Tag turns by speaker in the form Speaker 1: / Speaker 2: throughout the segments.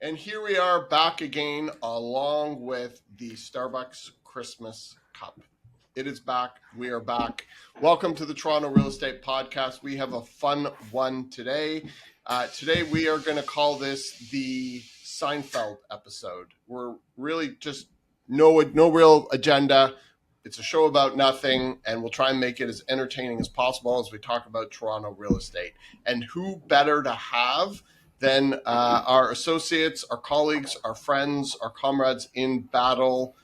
Speaker 1: And here we are back again along with the Starbucks Christmas Cup. It is back. We are back. Welcome to the Toronto Real Estate Podcast. We have a fun one today. Today we are going to call this the Seinfeld episode. We're really just no real agenda. It's a show about nothing, and we'll try and make it as entertaining as possible as we talk about Toronto real estate. And who better to have than our associates, our colleagues, our friends, our comrades in battle,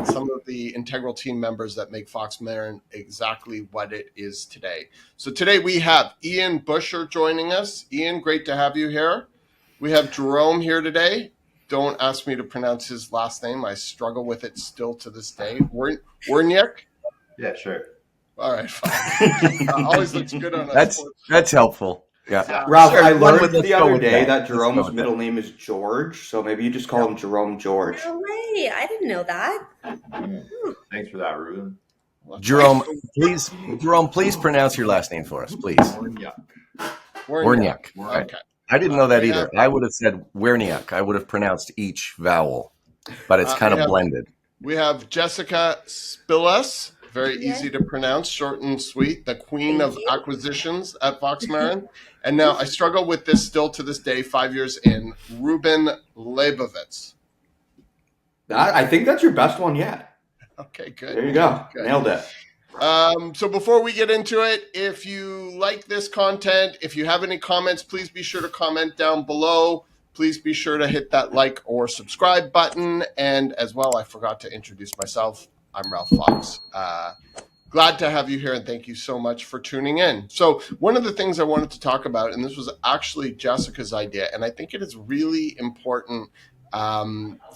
Speaker 1: some of the integral team members that make Fox Marin exactly what it is today. So today we have Ian Busher joining us. Ian, great to have you here. We have Jerome here today. Don't ask me to pronounce his last name. I struggle with it still to this day. Werniak?
Speaker 2: Yeah, sure.
Speaker 1: All right, fine. Always looks good on us.
Speaker 3: That's helpful. Yeah.
Speaker 2: Ralph,
Speaker 3: Sure,
Speaker 2: I learned
Speaker 3: let's
Speaker 2: the
Speaker 3: go
Speaker 2: other
Speaker 3: with
Speaker 2: day
Speaker 3: that.
Speaker 2: that Jerome's middle name is George, so maybe you just call him Jerome George.
Speaker 4: No way. I didn't know that.
Speaker 5: Thanks for that, Reuben.
Speaker 3: Jerome, please pronounce your last name for us, please. Werniak.
Speaker 1: Okay.
Speaker 3: I didn't know that either. I would have said Werniak. I would have pronounced each vowel, but it's kind of blended.
Speaker 1: We have Jessica Spillas, very easy to pronounce, short and sweet, the queen of acquisitions at Fox Marin. And now I struggle with this still to this day, 5 years in, Reuben Leibovitz.
Speaker 2: I think that's your best one yet.
Speaker 1: Okay, good.
Speaker 2: There you go.
Speaker 1: Good.
Speaker 2: Nailed it.
Speaker 1: So before we get into it, if you like this content, if you have any comments, please be sure to comment down below. Please be sure to hit that like or subscribe button. And as well, I forgot to introduce myself. I'm Ralph Fox. Glad to have you here, and thank you so much for tuning in. So one of the things I wanted to talk about, and this was actually Jessica's idea, and I think it is really important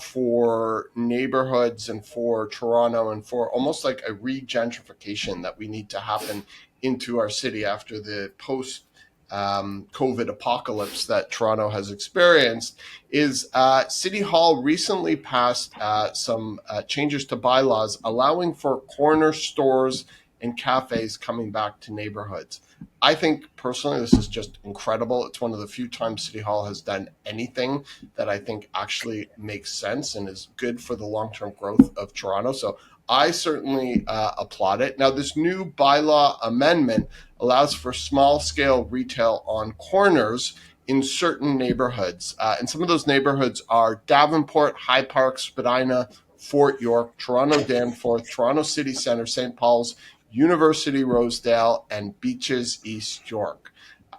Speaker 1: for neighborhoods and for Toronto and for almost like a regentrification that we need to happen into our city after the post COVID apocalypse that Toronto has experienced, is City Hall recently passed some changes to bylaws allowing for corner stores and cafes coming back to neighborhoods. I think personally this is just incredible. It's one of the few times City Hall has done anything that I think actually makes sense and is good for the long-term growth of Toronto. So I certainly applaud it. Now, this new bylaw amendment allows for small-scale retail on corners in certain neighborhoods. And some of those neighborhoods are Davenport, High Park, Spadina, Fort York, Toronto Danforth, Toronto City Centre, St. Paul's, University Rosedale, and Beaches East York.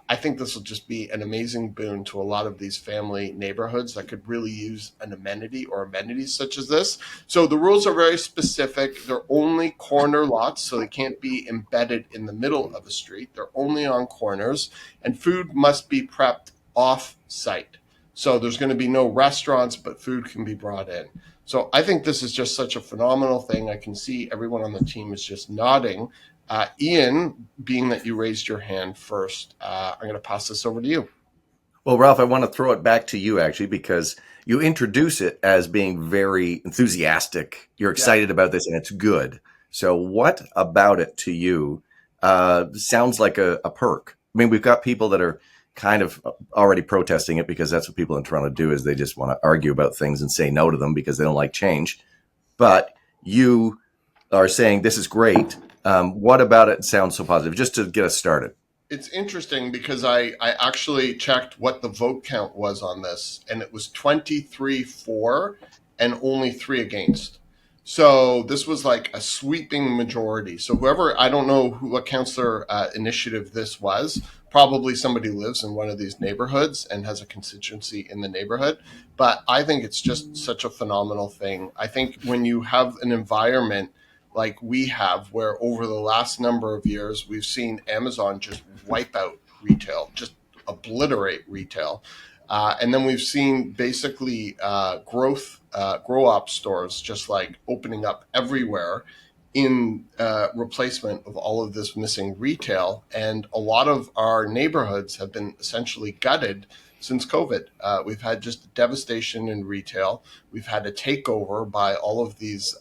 Speaker 1: I think this will just be an amazing boon to a lot of these family neighborhoods that could really use an amenity or amenities such as this. So the rules are very specific. They're only corner lots, so they can't be embedded in the middle of a street. They're only on corners, and food must be prepped off-site. So there's going to be no restaurants, but food can be brought in. So I think this is just such a phenomenal thing. I can see everyone on the team is just nodding. Ian, being that you raised your hand first, I'm going to pass this over to you.
Speaker 3: Well, Ralph, I want to throw it back to you, actually, because you introduce it as being very enthusiastic. You're excited about this, and it's good. So what about it to you sounds like a perk? I mean, we've got people that are kind of already protesting it because that's what people in Toronto do, is they just want to argue about things and say no to them because they don't like change. But you are saying this is great. What about it sounds so positive? Just to get us started.
Speaker 1: It's interesting because I actually checked what the vote count was on this, and it was 23 for and only 3 against. So this was like a sweeping majority. So whoever, I don't know what councillor initiative this was, probably somebody lives in one of these neighborhoods and has a constituency in the neighborhood. But I think it's just such a phenomenal thing. I think when you have an environment like we have, where over the last number of years, we've seen Amazon just wipe out retail, just obliterate retail. And then we've seen basically grow up stores just like opening up everywhere in replacement of all of this missing retail. And a lot of our neighborhoods have been essentially gutted since COVID. We've had just devastation in retail. We've had a takeover by all of these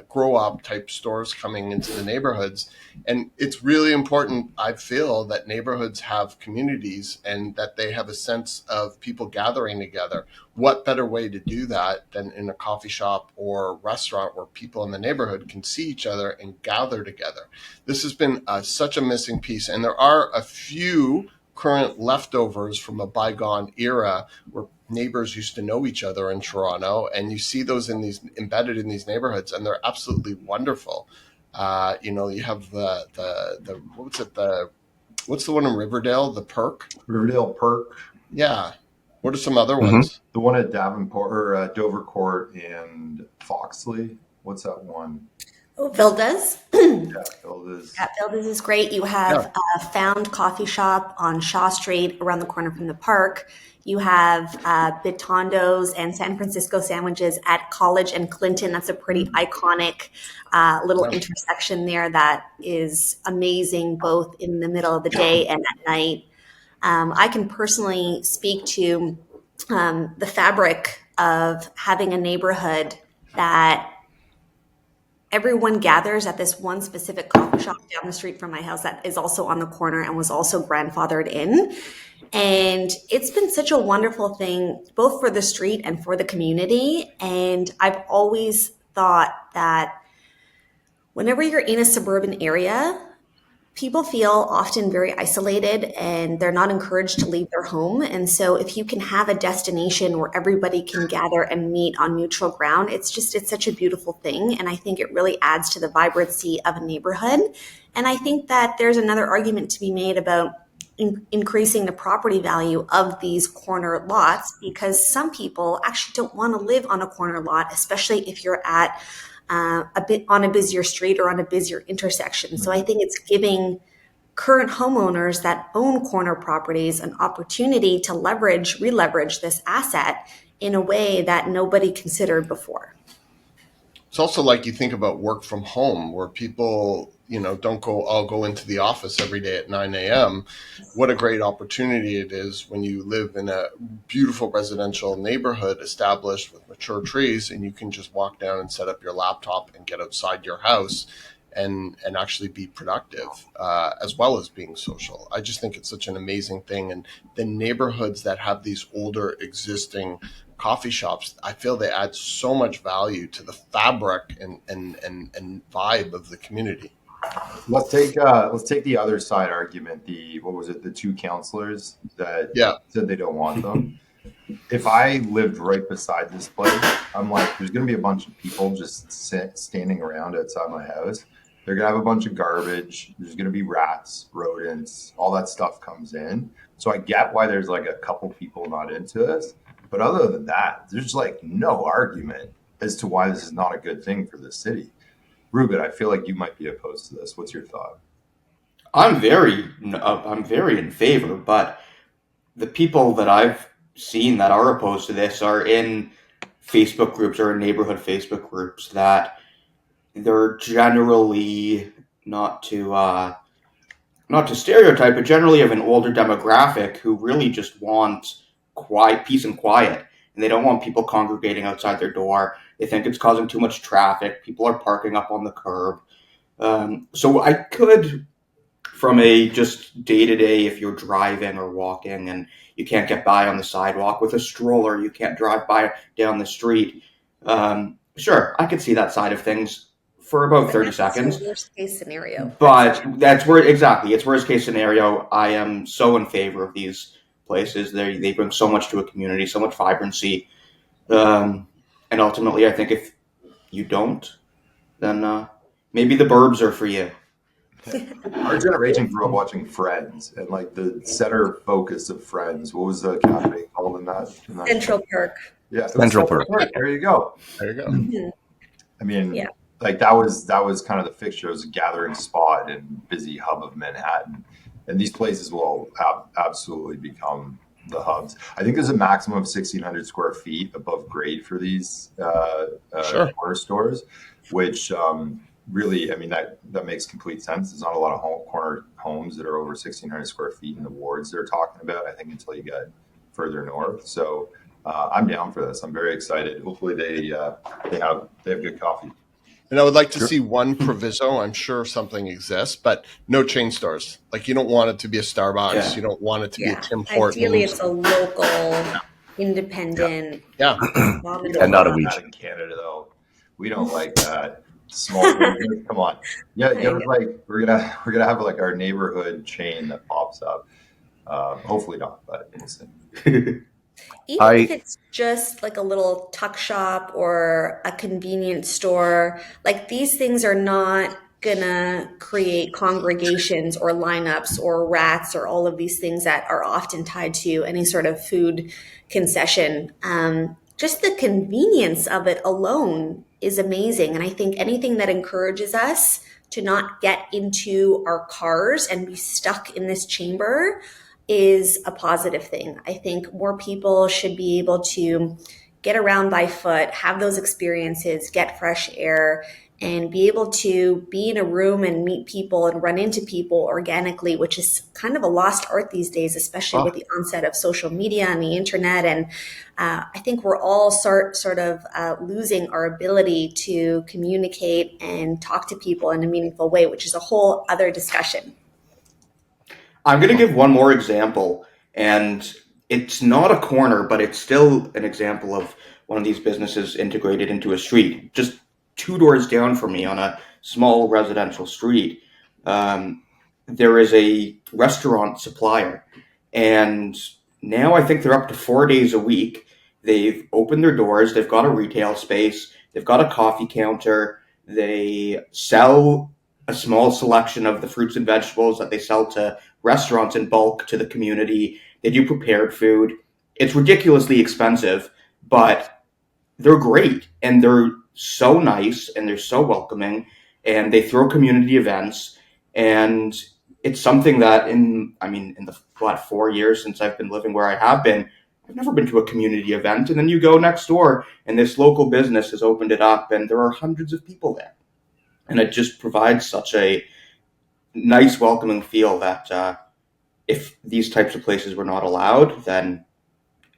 Speaker 1: grow up type stores coming into the neighborhoods. And it's really important, I feel, that neighborhoods have communities and that they have a sense of people gathering together. What better way to do that than in a coffee shop or restaurant where people in the neighborhood can see each other and gather together? This has been such a missing piece. And there are a few current leftovers from a bygone era where neighbors used to know each other in Toronto, and you see those in these embedded in these neighborhoods, and they're absolutely wonderful. You have the what's the one in Riverdale, the Perk?
Speaker 6: Riverdale Perk.
Speaker 1: Yeah. What are some other ones?
Speaker 6: The one at Davenport or Dovercourt and Foxley. What's that one?
Speaker 4: Oh, Vilda's.
Speaker 6: Yeah, Vilda's.
Speaker 4: Yeah, Vilda's is great. You have a Found coffee shop on Shaw Street around the corner from the park. You have Bitondo's and San Francisco sandwiches at College and Clinton. That's a pretty iconic little intersection there that is amazing, both in the middle of the day and at night. I can personally speak to the fabric of having a neighborhood that everyone gathers at this one specific coffee shop down the street from my house that is also on the corner and was also grandfathered in. And it's been such a wonderful thing, both for the street and for the community. And I've always thought that whenever you're in a suburban area, people feel often very isolated and they're not encouraged to leave their home. And so if you can have a destination where everybody can gather and meet on neutral ground, it's such a beautiful thing. And I think it really adds to the vibrancy of a neighborhood. And I think that there's another argument to be made about increasing the property value of these corner lots, because some people actually don't want to live on a corner lot, especially if you're at a bit on a busier street or on a busier intersection. So I think it's giving current homeowners that own corner properties an opportunity to re-leverage this asset in a way that nobody considered before.
Speaker 1: It's also like you think about work from home where people, don't all go into the office every day at 9 a.m. What a great opportunity it is when you live in a beautiful residential neighborhood established with mature trees, and you can just walk down and set up your laptop and get outside your house and actually be productive, as well as being social. I just think it's such an amazing thing. And the neighborhoods that have these older existing coffee shops, I feel they add so much value to the fabric and vibe of the community.
Speaker 6: Let's take the other side argument. The two counselors that said they don't want them. If I lived right beside this place, I'm like, there's going to be a bunch of people just standing around outside my house. They're going to have a bunch of garbage. There's going to be rats, rodents, all that stuff comes in. So I get why there's like a couple people not into this. But other than that, there's like no argument as to why this is not a good thing for the city. Reuben, I feel like you might be opposed to this. What's your thought?
Speaker 2: I'm very in favor, but the people that I've seen that are opposed to this are in Facebook groups or in neighborhood Facebook groups that they're generally not to stereotype, but generally of an older demographic who really just want peace and quiet, and they don't want people congregating outside their door. They think it's causing too much traffic. People are parking up on the curb. So I could, from a just day-to-day, if you're driving or walking and you can't get by on the sidewalk with a stroller, you can't drive by down the street. Sure, I could see that side of things for about 30 seconds.
Speaker 4: Worst case scenario.
Speaker 2: But that's where, exactly, it's worst case scenario. I am so in favor of these places. They bring so much to a community, so much vibrancy. And ultimately, I think if you don't, then maybe the burbs are for you.
Speaker 6: Our generation grew up watching Friends, and like the center focus of Friends. What was the cafe called in that?
Speaker 4: Central Perk.
Speaker 6: Yeah,
Speaker 3: Central Perk.
Speaker 6: There you go.
Speaker 1: There you go.
Speaker 4: Mhm.
Speaker 6: I mean,
Speaker 4: Yeah.
Speaker 6: like that was kind of the fixture. It was a gathering spot and busy hub of Manhattan, and these places will absolutely become the hubs. I think there's a maximum of 1,600 square feet above grade for these corner stores, which really, I mean, that makes complete sense. There's not a lot of corner homes that are over 1,600 square feet in the wards they're talking about, I think, until you get further north. So I'm down for this. I'm very excited. Hopefully they have good coffee.
Speaker 1: And I would like to see one proviso. I'm sure something exists, but no chain stores. Like, you don't want it to be a Starbucks.
Speaker 2: Yeah.
Speaker 1: You don't want it to be a Tim
Speaker 4: Ideally,
Speaker 1: Hortons.
Speaker 4: it's a local, independent.
Speaker 1: Yeah.
Speaker 6: We don't
Speaker 3: And not a
Speaker 6: like
Speaker 3: weed.
Speaker 6: that in Canada, though. We don't like that. Small business, come on. Yeah, like we're gonna have like our neighborhood chain that pops up. Hopefully not, but we'll see.
Speaker 4: Even if it's just like a little tuck shop or a convenience store, like these things are not gonna create congregations or lineups or rats or all of these things that are often tied to any sort of food concession. Just the convenience of it alone is amazing. And I think anything that encourages us to not get into our cars and be stuck in this chamber is a positive thing. I think more people should be able to get around by foot, have those experiences, get fresh air, and be able to be in a room and meet people and run into people organically, which is kind of a lost art these days, especially with the onset of social media and the internet. And I think we're all sort of losing our ability to communicate and talk to people in a meaningful way, which is a whole other discussion.
Speaker 2: I'm going to give one more example, and it's not a corner, but it's still an example of one of these businesses integrated into a street. Just 2 doors down from me on a small residential street, there is a restaurant supplier, and now I think they're up to 4 days a week. They've opened their doors. They've got a retail space. They've got a coffee counter. They sell a small selection of the fruits and vegetables that they sell to restaurants in bulk to the community. They do prepared food. It's ridiculously expensive, but they're great, and they're so nice, and they're so welcoming, and they throw community events, and it's something that in the 4 years since I've been living where I have been, I've never been to a community event. And then you go next door and this local business has opened it up and there are hundreds of people there. And it just provides such a nice, welcoming feel that if these types of places were not allowed, then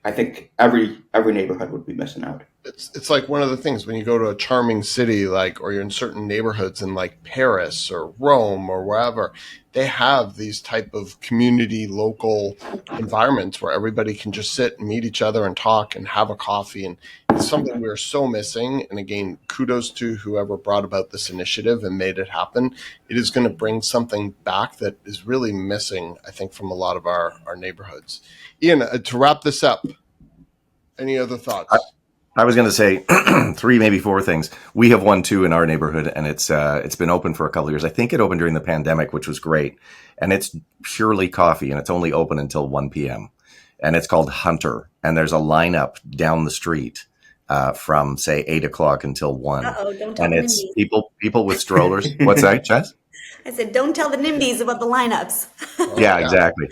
Speaker 2: I think every neighborhood would be missing out.
Speaker 1: It's like one of the things when you go to a charming city, like, or you're in certain neighborhoods in like Paris or Rome or wherever, they have these type of community local environments where everybody can just sit and meet each other and talk and have a coffee. And it's something we're so missing. And again, kudos to whoever brought about this initiative and made it happen. It is going to bring something back that is really missing, I think, from a lot of our neighborhoods. Ian, to wrap this up, any other thoughts?
Speaker 3: I was going to say 3, maybe 4 things. We have one too in our neighborhood, and it's been open for a couple of years. I think it opened during the pandemic, which was great. And it's purely coffee, and it's only open until 1 p.m. And it's called Hunter. And there's a lineup down the street from say 8 o'clock until 1.
Speaker 4: Don't tell
Speaker 3: and
Speaker 4: the
Speaker 3: it's
Speaker 4: NIMBYs.
Speaker 3: people with strollers. What's that, Jess?
Speaker 4: I said, don't tell the NIMBYs about the lineups.
Speaker 3: Yeah, exactly.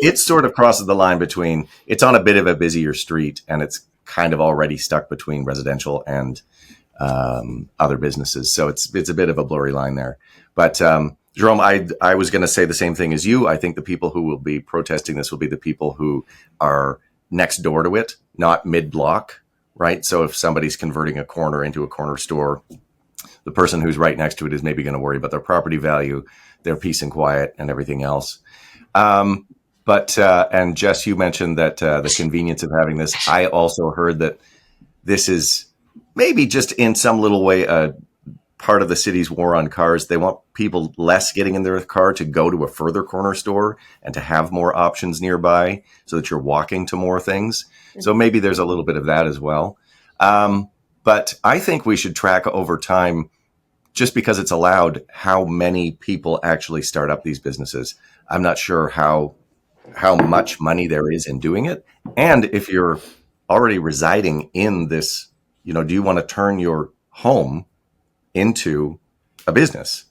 Speaker 3: It sort of crosses the line between, it's on a bit of a busier street, and it's kind of already stuck between residential and other businesses. So it's a bit of a blurry line there. But Jerome, I was going to say the same thing as you. I think the people who will be protesting this will be the people who are next door to it, not mid-block, right? So if somebody's converting a corner into a corner store, the person who's right next to it is maybe going to worry about their property value, their peace and quiet, and everything else. But Jess, you mentioned that the convenience of having this. I also heard that this is maybe just in some little way a part of the city's war on cars. They want people less getting in their car to go to a further corner store and to have more options nearby so that you're walking to more things. So maybe there's a little bit of that as well. But I think we should track over time, just because it's allowed, how many people actually start up these businesses. I'm not sure how much money there is in doing it. And if you're already residing in this, do you want to turn your home into a business?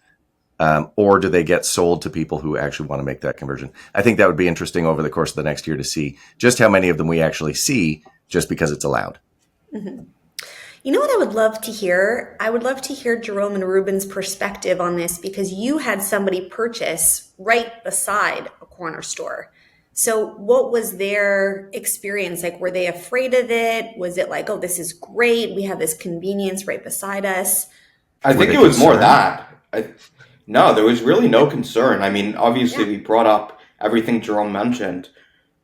Speaker 3: Or do they get sold to people who actually want to make that conversion? I think that would be interesting over the course of the next year to see just how many of them we actually see just because it's allowed.
Speaker 4: Mm-hmm. You know what I would love to hear? I would love to hear Jerome and Reuben's perspective on this, because you had somebody purchase right beside a corner store. So what was their experience like? Were they afraid of it? Was it like, oh, this is great, we have this convenience right beside us?
Speaker 2: I
Speaker 3: Were
Speaker 2: think
Speaker 3: they
Speaker 2: it was more
Speaker 3: concerned?
Speaker 2: that. No, there was really no concern. I mean, obviously, we brought up everything Jerome mentioned,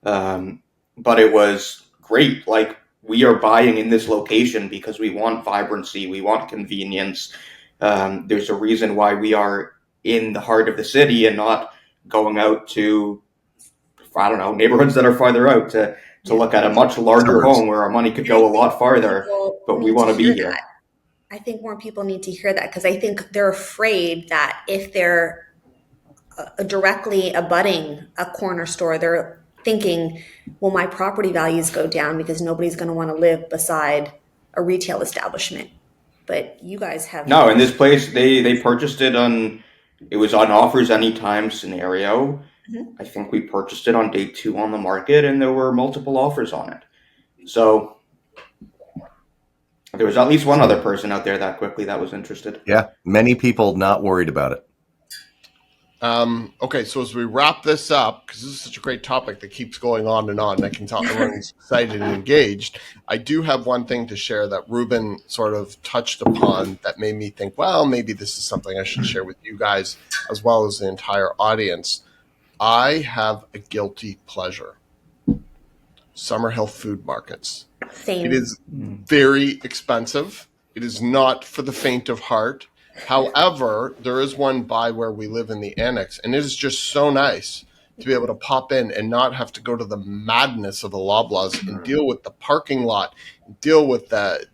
Speaker 2: but it was great. Like, we are buying in this location because we want vibrancy, we want convenience. There's a reason why we are in the heart of the city and not going out to, I don't know, neighborhoods that are farther out to look at a much larger
Speaker 3: Suburbs.
Speaker 2: home where our money could go a lot farther, but we want to be here.
Speaker 4: I think more people need to hear that, because I think they're afraid that if they're directly abutting a corner store, they're thinking, well, my property values go down because nobody's going to want to live beside a retail establishment. But you guys have
Speaker 2: No, in this place, they purchased it on, it was on offers anytime scenario.
Speaker 4: Mhm.
Speaker 2: I think we purchased it on day 2 on the market, and there were multiple offers on it. So there was at least one other person out there that quickly that was interested.
Speaker 3: Yeah, many people not worried about it.
Speaker 1: Okay, so as we wrap this up, because this is such a great topic that keeps going on, and I can tell everyone's excited and engaged. I do have one thing to share that Reuben sort of touched upon that made me think, well, maybe this is something I should share with you guys as well as the entire audience. I have a guilty pleasure. Summerhill food markets.
Speaker 4: Same.
Speaker 1: It is very expensive. It is not for the faint of heart. However, there is one by where we live in the annex, and it is just so nice to be able to pop in and not have to go to the madness of the Loblaws and deal with the parking lot, deal with the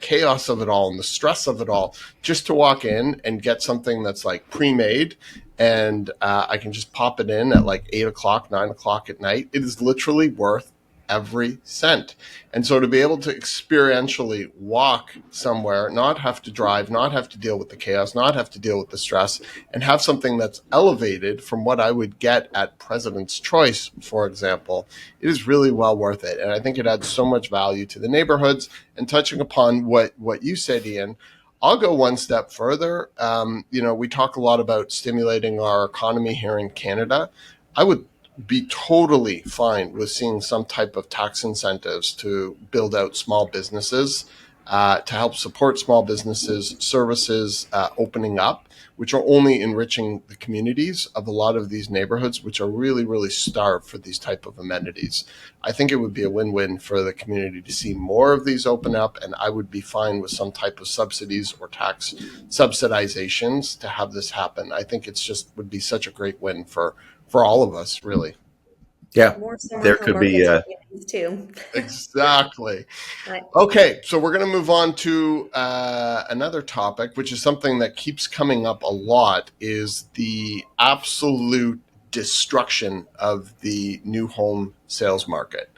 Speaker 1: chaos of it all and the stress of it all, just to walk in and get something that's like pre-made, and I can just pop it in at like 8 o'clock, 9 o'clock at night. It is literally worth every cent. And so to be able to experientially walk somewhere, not have to drive, not have to deal with the chaos, not have to deal with the stress, and have something that's elevated from what I would get at President's Choice, for example, it is really well worth it. And I think it adds so much value to the neighborhoods. And touching upon what you said, Ian, I'll go one step further. We talk a lot about stimulating our economy here in Canada. I would be totally fine with seeing some type of tax incentives to build out small businesses, to help support small businesses, services opening up, which are only enriching the communities of a lot of these neighborhoods, which are really, really starved for these type of amenities. I think it would be a win-win for the community to see more of these open up, and I would be fine with some type of subsidies or tax subsidizations to have this happen. I think it's just would be such a great win for all of us, really.
Speaker 3: Yeah,
Speaker 4: More
Speaker 3: there could be
Speaker 4: too.
Speaker 1: Exactly.
Speaker 4: Right.
Speaker 1: Okay, so we're going to move on to another topic, which is something that keeps coming up a lot, is the absolute destruction of the new home sales market.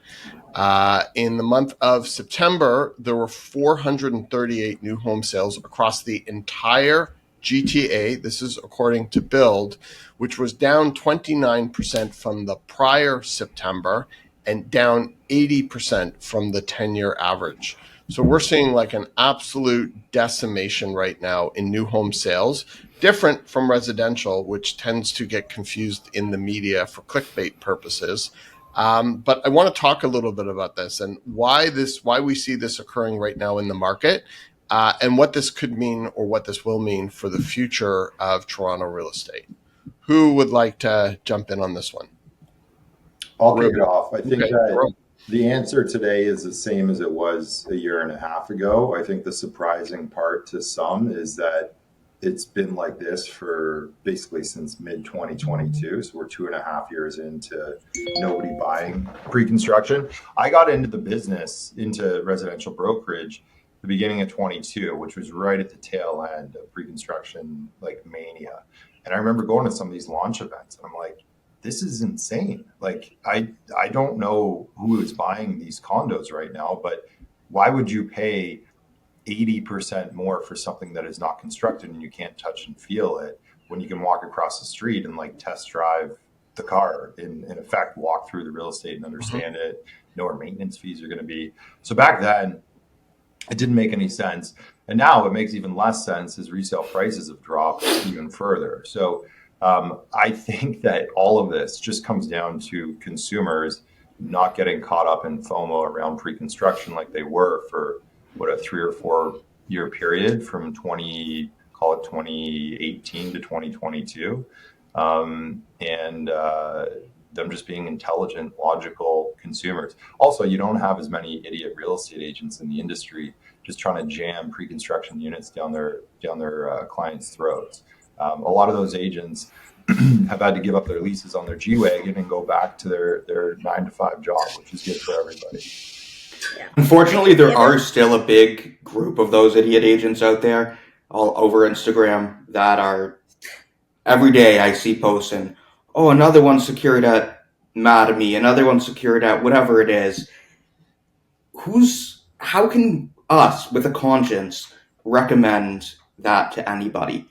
Speaker 1: In the month of September, there were 438 new home sales across the entire GTA. This is according to Build, which was down 29% from the prior September and down 80% from the 10-year average. So we're seeing like an absolute decimation right now in new home sales, different from residential, which tends to get confused in the media for clickbait purposes. But I want to talk a little bit about this and why we see this occurring right now in the market, and what this could mean or what this will mean for the future of Toronto real estate. Who would like to jump in on this one?
Speaker 6: I'll kick it off. I think that
Speaker 1: Jerome.
Speaker 6: the answer today is the same as it was a year and a half ago. I think the surprising part to some is that it's been like this for basically since mid-2022. So we're 2.5 years into nobody buying pre-construction. I got into the business, into residential brokerage, the beginning of 22, which was right at the tail end of pre-construction like mania. And I remember going to some of these launch events and I'm like, this is insane. Like, I don't know who is buying these condos right now, but why would you pay 80% more for something that is not constructed and you can't touch and feel it when you can walk across the street and like test drive the car, in effect, walk through the real estate and understand it, know where maintenance fees are going to be. So back then, it didn't make any sense. And now it makes even less sense as resale prices have dropped even further. So I think that all of this just comes down to consumers not getting caught up in FOMO around pre-construction like they were for a 3 or 4 year period from 2018 to 2022. And them just being intelligent, logical consumers. Also, you don't have as many idiot real estate agents in the industry just trying to jam pre-construction units down their clients' throats. A lot of those agents have had to give up their leases on their G-Wagon and go back to their 9-to-5 job, which is good for everybody.
Speaker 4: Yeah.
Speaker 2: Unfortunately, there are still a big group of those idiot agents out there all over Instagram that are, every day I see posting, oh, another one secured at Mattamy, another one secured at whatever it is. How can us with a conscience recommend that to anybody?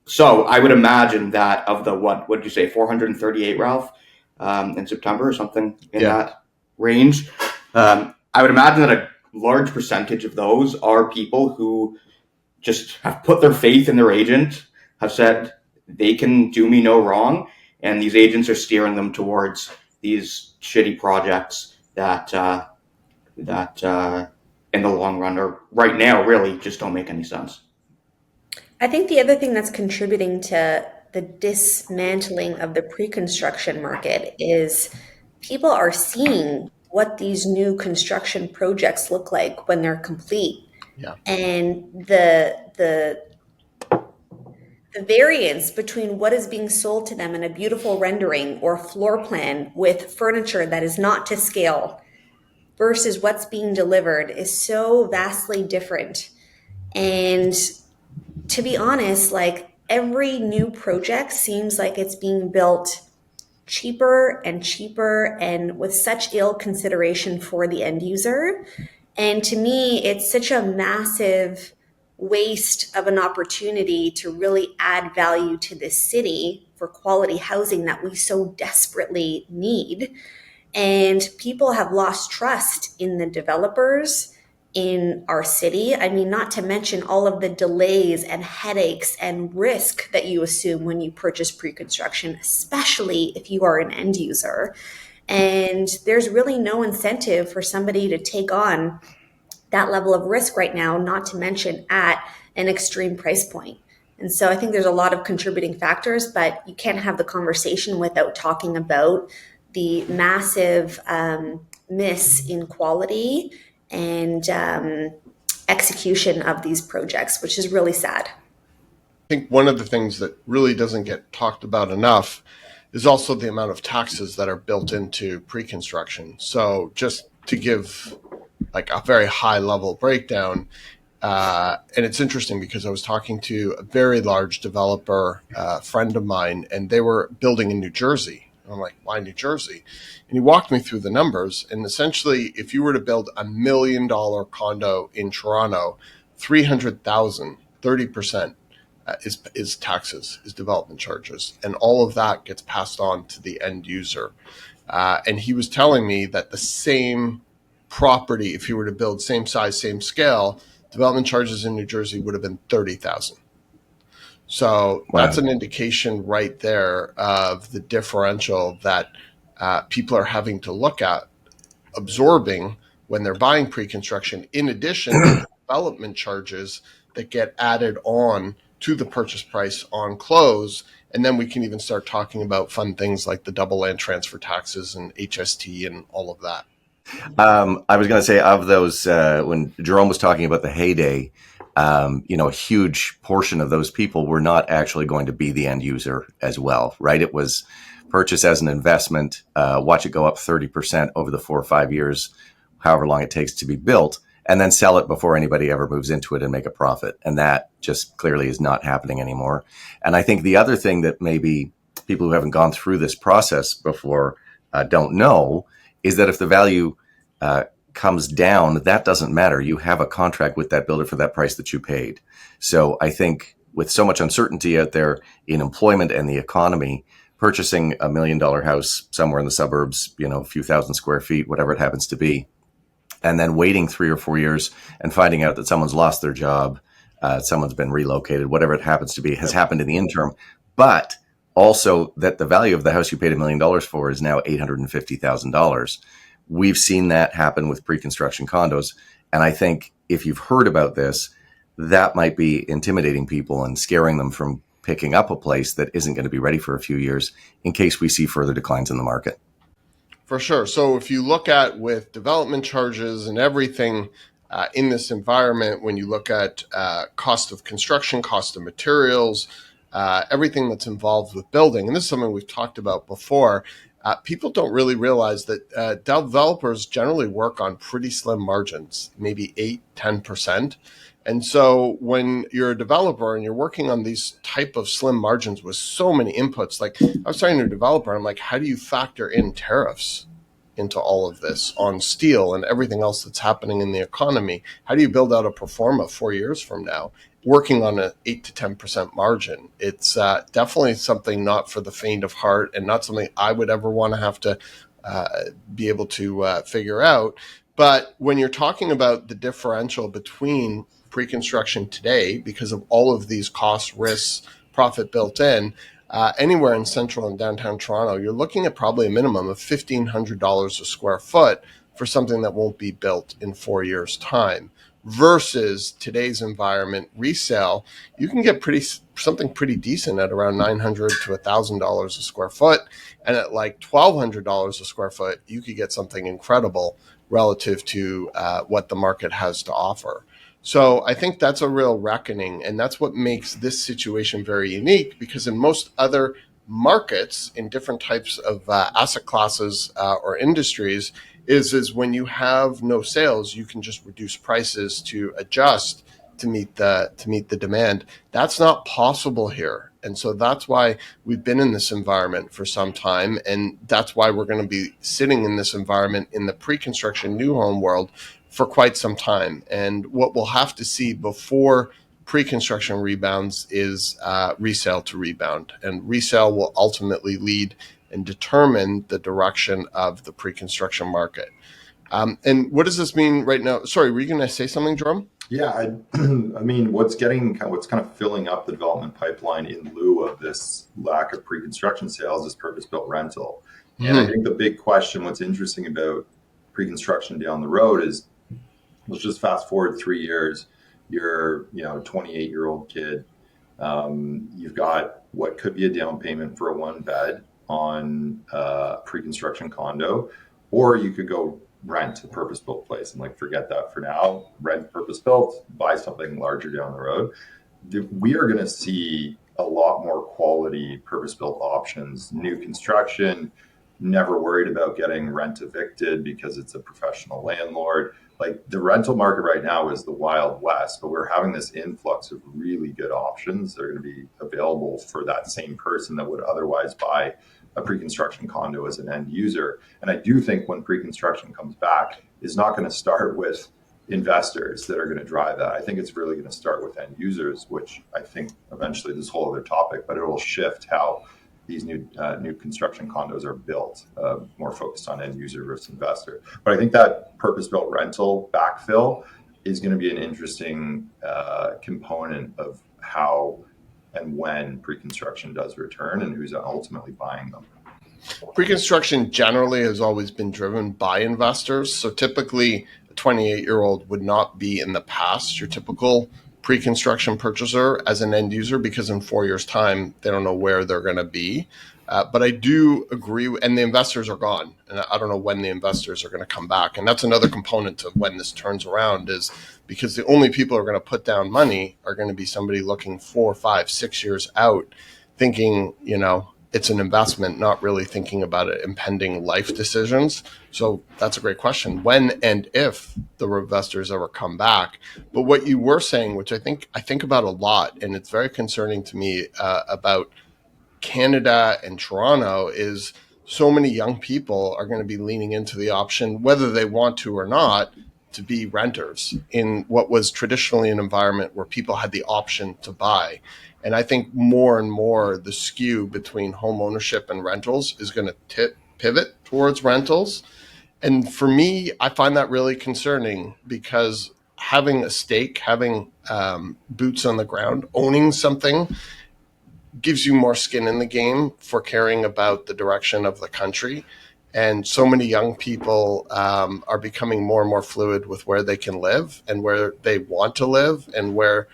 Speaker 2: So I would imagine that of the, what did you say, 438, Ralph, in September or something in that range. I would imagine that a large percentage of those are people who just have put their faith in their agent, have said they can do me no wrong, and these agents are steering them towards these shitty projects that in the long run, or right now, really just don't make any sense.
Speaker 4: I think the other thing that's contributing to the dismantling of the pre-construction market is people are seeing what these new construction projects look like when they're complete.
Speaker 1: Yeah.
Speaker 4: And the variance between what is being sold to them in a beautiful rendering or floor plan with furniture that is not to scale versus what's being delivered is so vastly different. And to be honest, like every new project seems like it's being built cheaper and cheaper and with such ill consideration for the end user. And to me, it's such a massive waste of an opportunity to really add value to this city for quality housing that we so desperately need. And people have lost trust in the developers in our city. I mean, not to mention all of the delays and headaches and risk that you assume when you purchase pre-construction, especially if you are an end user. And there's really no incentive for somebody to take on that level of risk right now, not to mention at an extreme price point. And so I think there's a lot of contributing factors, but you can't have the conversation without talking about the massive miss in quality and execution of these projects, which is really sad.
Speaker 1: I think one of the things that really doesn't get talked about enough is also the amount of taxes that are built into pre-construction. So just to give like a very high level breakdown, and it's interesting because I was talking to a very large developer, friend of mine, and they were building in New Jersey. And I'm like, why New Jersey? And he walked me through the numbers. And essentially, if you were to build $1 million condo in Toronto, 300,000, 30% is taxes, is development charges. And all of that gets passed on to the end user. And he was telling me that the same property, if you were to build same size, same scale, development charges in New Jersey would have been 30,000. So that's an indication right there of the differential that people are having to look at absorbing when they're buying pre-construction, in addition to the development charges that get added on to the purchase price on close. And then we can even start talking about fun things like the double land transfer taxes and HST and all of that.
Speaker 3: I was going to say, of those, when Jerome was talking about the heyday, a huge portion of those people were not actually going to be the end user as well, right? It was purchase as an investment, watch it go up 30% over the 4 or 5 years, however long it takes to be built, and then sell it before anybody ever moves into it and make a profit. And that just clearly is not happening anymore. And I think the other thing that maybe people who haven't gone through this process before don't know is that if the value comes down, that doesn't matter. You have a contract with that builder for that price that you paid. So I think with so much uncertainty out there in employment and the economy, purchasing $1 million house somewhere in the suburbs, a few thousand square feet, whatever it happens to be, and then waiting 3 or 4 years and finding out that someone's lost their job, someone's been relocated, whatever it happens to be, has happened in the interim. But also that the value of the house you paid $1 million for is now $850,000. We've seen that happen with pre-construction condos. And I think if you've heard about this, that might be intimidating people and scaring them from picking up a place that isn't going to be ready for a few years in case we see further declines in the market.
Speaker 1: For sure. So if you look at with development charges and everything in this environment, when you look at cost of construction, cost of materials, everything that's involved with building, and this is something we've talked about before, people don't really realize that developers generally work on pretty slim margins, maybe 8-10%. And so when you're a developer and you're working on these type of slim margins with so many inputs, like I was talking to a developer, I'm like, how do you factor in tariffs into all of this on steel and everything else that's happening in the economy? How do you build out a pro forma 4 years from now, working on an 8 to 10% margin? It's definitely something not for the faint of heart, and not something I would ever want to have to be able to figure out. But when you're talking about the differential between pre-construction today, because of all of these costs, risks, profit built in, anywhere in central and downtown Toronto, you're looking at probably a minimum of $1,500 a square foot for something that won't be built in 4 years' time. Versus today's environment, resale, you can get something pretty decent at around $900 to $1,000 a square foot, and at like $1,200 a square foot, you could get something incredible relative to what the market has to offer. So I think that's a real reckoning, and that's what makes this situation very unique, because in most other markets in different types of asset classes or industries is when you have no sales, you can just reduce prices to adjust to meet the demand. That's not possible here. And so that's why we've been in this environment for some time, and that's why we're going to be sitting in this environment in the pre-construction new home world for quite some time. And what we'll have to see before pre-construction rebounds is resale to rebound, and resale will ultimately lead and determine the direction of the pre-construction market. And what does this mean right now? Sorry, were you going to say something, Jerome?
Speaker 6: Yeah, I mean, what's kind of filling up the development pipeline in lieu of this lack of pre-construction sales is purpose-built rental. And I think the big question, what's interesting about pre-construction down the road is, let's just fast forward 3 years. You're, a 28-year-old kid. You've got what could be a down payment for a one bed on a pre-construction condo, or you could go rent a purpose-built place and forget that for now. Rent purpose-built, buy something larger down the road. We are going to see a lot more quality purpose-built options, new construction, never worried about getting rent evicted because it's a professional landlord. The rental market right now is the Wild West, but we're having this influx of really good options that are going to be available for that same person that would otherwise buy a pre-construction condo as an end user. And I do think when pre-construction comes back, it's not going to start with investors that are going to drive that. I think it's really going to start with end users, which I think eventually this whole other topic, but it will shift how these new construction condos are built, more focused on end user versus investor. But I think that purpose-built rental backfill is going to be an interesting component of how and when pre-construction does return and who's ultimately buying them.
Speaker 1: Pre-construction generally has always been driven by investors. So typically a 28-year-old would not be in the past your typical pre-construction purchaser as an end user, because in 4 years' time, they don't know where they're going to be. But I do agree, and the investors are gone. And I don't know when the investors are going to come back. And that's another component of when this turns around, is because the only people who are going to put down money are going to be somebody looking 4, 5, 6 years out, thinking, it's an investment, not really thinking about it, impending life decisions. So that's a great question. When and if the investors ever come back. But what you were saying, which I think about a lot, and it's very concerning to me about Canada and Toronto, is so many young people are going to be leaning into the option, whether they want to or not, to be renters in what was traditionally an environment where people had the option to buy. And I think more and more the skew between home ownership and rentals is going to pivot towards rentals. And for me, I find that really concerning, because having a stake, having boots on the ground, owning something gives you more skin in the game for caring about the direction of the country. And so many young people are becoming more and more fluid with where they can live and where they want to live and where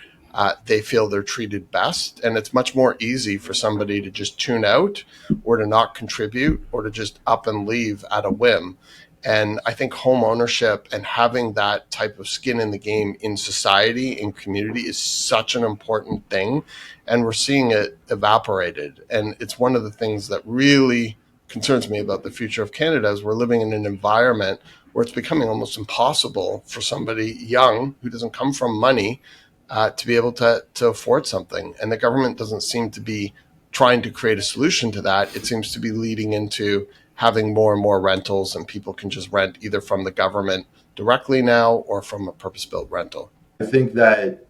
Speaker 1: they feel they're treated best. And it's much more easy for somebody to just tune out or to not contribute or to just up and leave at a whim. And I think home ownership and having that type of skin in the game in society, in community, is such an important thing. And we're seeing it evaporated. And it's one of the things that really concerns me about the future of Canada is we're living in an environment where it's becoming almost impossible for somebody young who doesn't come from money to be able to afford something. And the government doesn't seem to be trying to create a solution to that. It seems to be leading into having more and more rentals, and people can just rent either from the government directly now or from a purpose-built rental.
Speaker 6: I think that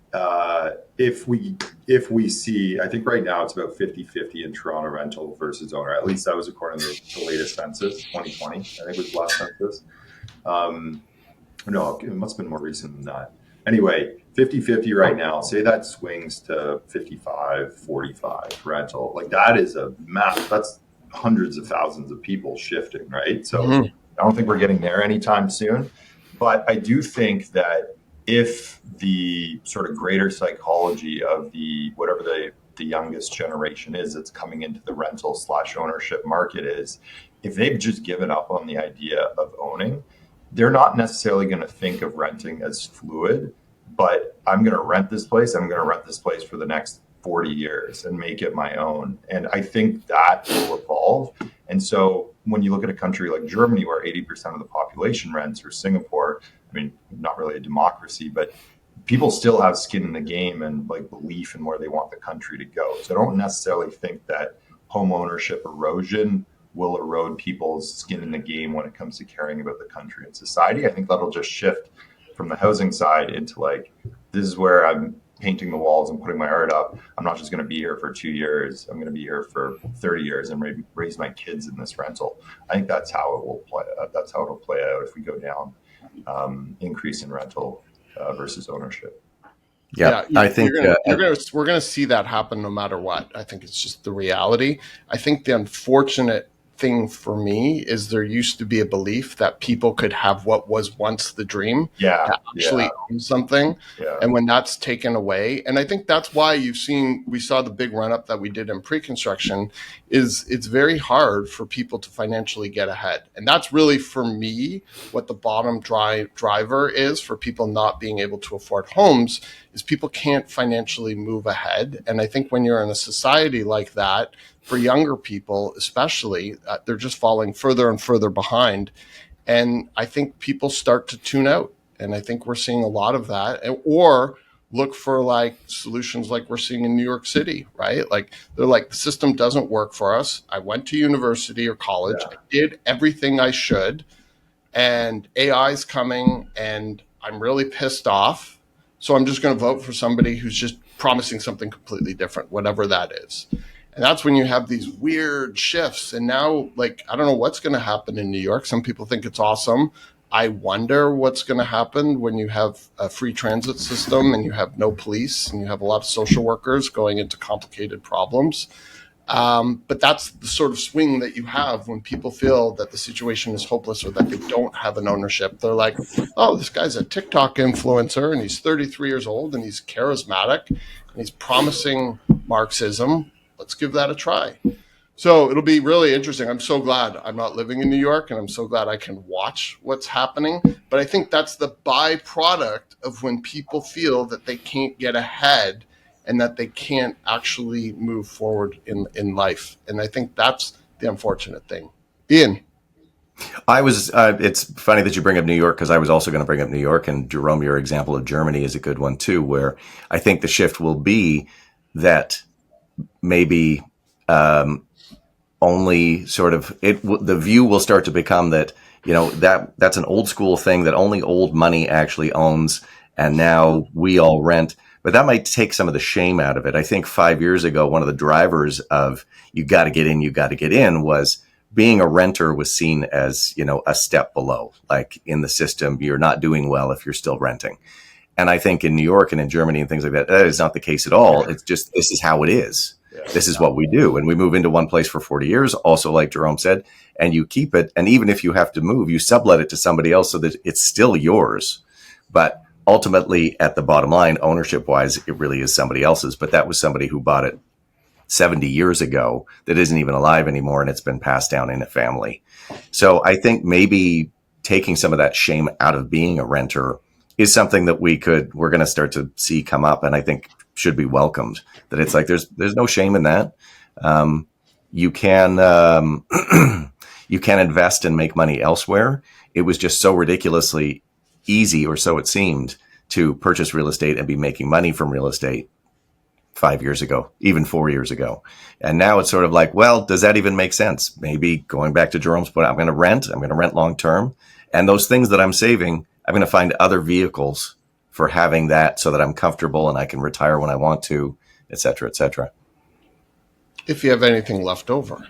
Speaker 6: if we see, I think right now it's about 50-50 in Toronto rental versus owner. At least that was according to the latest census, 2020. I think it was the last census. No, it must have been more recent than that. Anyway, 50-50 right now. Say that swings to 55-45 rental. Like that is a massive, that's hundreds of thousands of people shifting, right? So I don't think we're getting there anytime soon. But I do think that if the sort of greater psychology of the whatever the youngest generation is that's coming into the rental / ownership market is, if they've just given up on the idea of owning, they're not necessarily going to think of renting as fluid, but I'm going to rent this place. I'm going to rent this place for the next 40 years and make it my own. And I think that will evolve. And so when you look at a country like Germany, where 80% of the population rents, or Singapore, I mean, not really a democracy, but people still have skin in the game and like belief in where they want the country to go. So I don't necessarily think that home ownership erosion will erode people's skin in the game when it comes to caring about the country and society. I think that'll just shift from the housing side into like, this is where I'm painting the walls and putting my art up. I'm not just going to be here for 2 years. I'm going to be here for 30 years and maybe raise my kids in this rental. I think that's how it will play. That's how it'll play out if we go down increase in rental versus ownership.
Speaker 3: Yeah, I think
Speaker 1: we're going to see that happen no matter what. I think it's just the reality. I think the unfortunate thing for me is there used to be a belief that people could have what was once the dream, to actually own something. And when that's taken away, and I think that's why we saw the big run up that we did in pre-construction, is it's very hard for people to financially get ahead. And that's really, for me, what the bottom driver is for people not being able to afford homes, is people can't financially move ahead. And I think when you're in a society like that, for younger people especially, they're just falling further and further behind. And I think people start to tune out. And I think we're seeing a lot of that. Or look for like solutions like we're seeing in New York City, right? Like they're like, the system doesn't work for us. I went to university or college. I did everything I should. And AI's coming and I'm really pissed off. So I'm just going to vote for somebody who's just promising something completely different, whatever that is. And that's when you have these weird shifts. And now, like, I don't know what's going to happen in New York. Some people think it's awesome. I wonder what's going to happen when you have a free transit system and you have no police and you have a lot of social workers going into complicated problems. But that's the sort of swing that you have when people feel that the situation is hopeless or that they don't have an ownership. They're like, oh, this guy's a TikTok influencer and he's 33 years old and he's charismatic and he's promising Marxism. Let's give that a try. So it'll be really interesting. I'm so glad I'm not living in New York, and I'm so glad I can watch what's happening. But I think that's the byproduct of when people feel that they can't get ahead and that they can't actually move forward in life. And I think that's the unfortunate thing. Ian.
Speaker 3: It's funny that you bring up New York, because I was also going to bring up New York, and Jerome, your example of Germany is a good one too, where I think the shift will be that maybe only sort of the view will start to become that, that's an old school thing that only old money actually owns. And now we all rent, but that might take some of the shame out of it. I think 5 years ago, one of the drivers of you got to get in was being a renter was seen as, a step below, like in the system, you're not doing well if you're still renting. And I think in New York and in Germany and things like that, that is not the case at all. It's just, this is how it is. this is what we do. And we move into one place for 40 years, also like Jerome said, and you keep it. And even if you have to move, you sublet it to somebody else so that it's still yours. But ultimately, at the bottom line, ownership wise, it really is somebody else's. But that was somebody who bought it 70 years ago that isn't even alive anymore, and it's been passed down in a family. So I think maybe taking some of that shame out of being a renter is something that we're going to start to see come up, and I think should be welcomed. That it's like there's no shame in that. You can you can invest and make money elsewhere. It was just so ridiculously easy, or so it seemed, to purchase real estate and be making money from real estate 5 years ago, even 4 years ago. And now it's sort of like, well, does that even make sense? Maybe going back to Jerome's point, I'm going to rent long term. And those things that I'm saving, I'm going to find other vehicles for having that so that I'm comfortable and I can retire when I want to, et cetera, et cetera.
Speaker 1: If you have anything left over.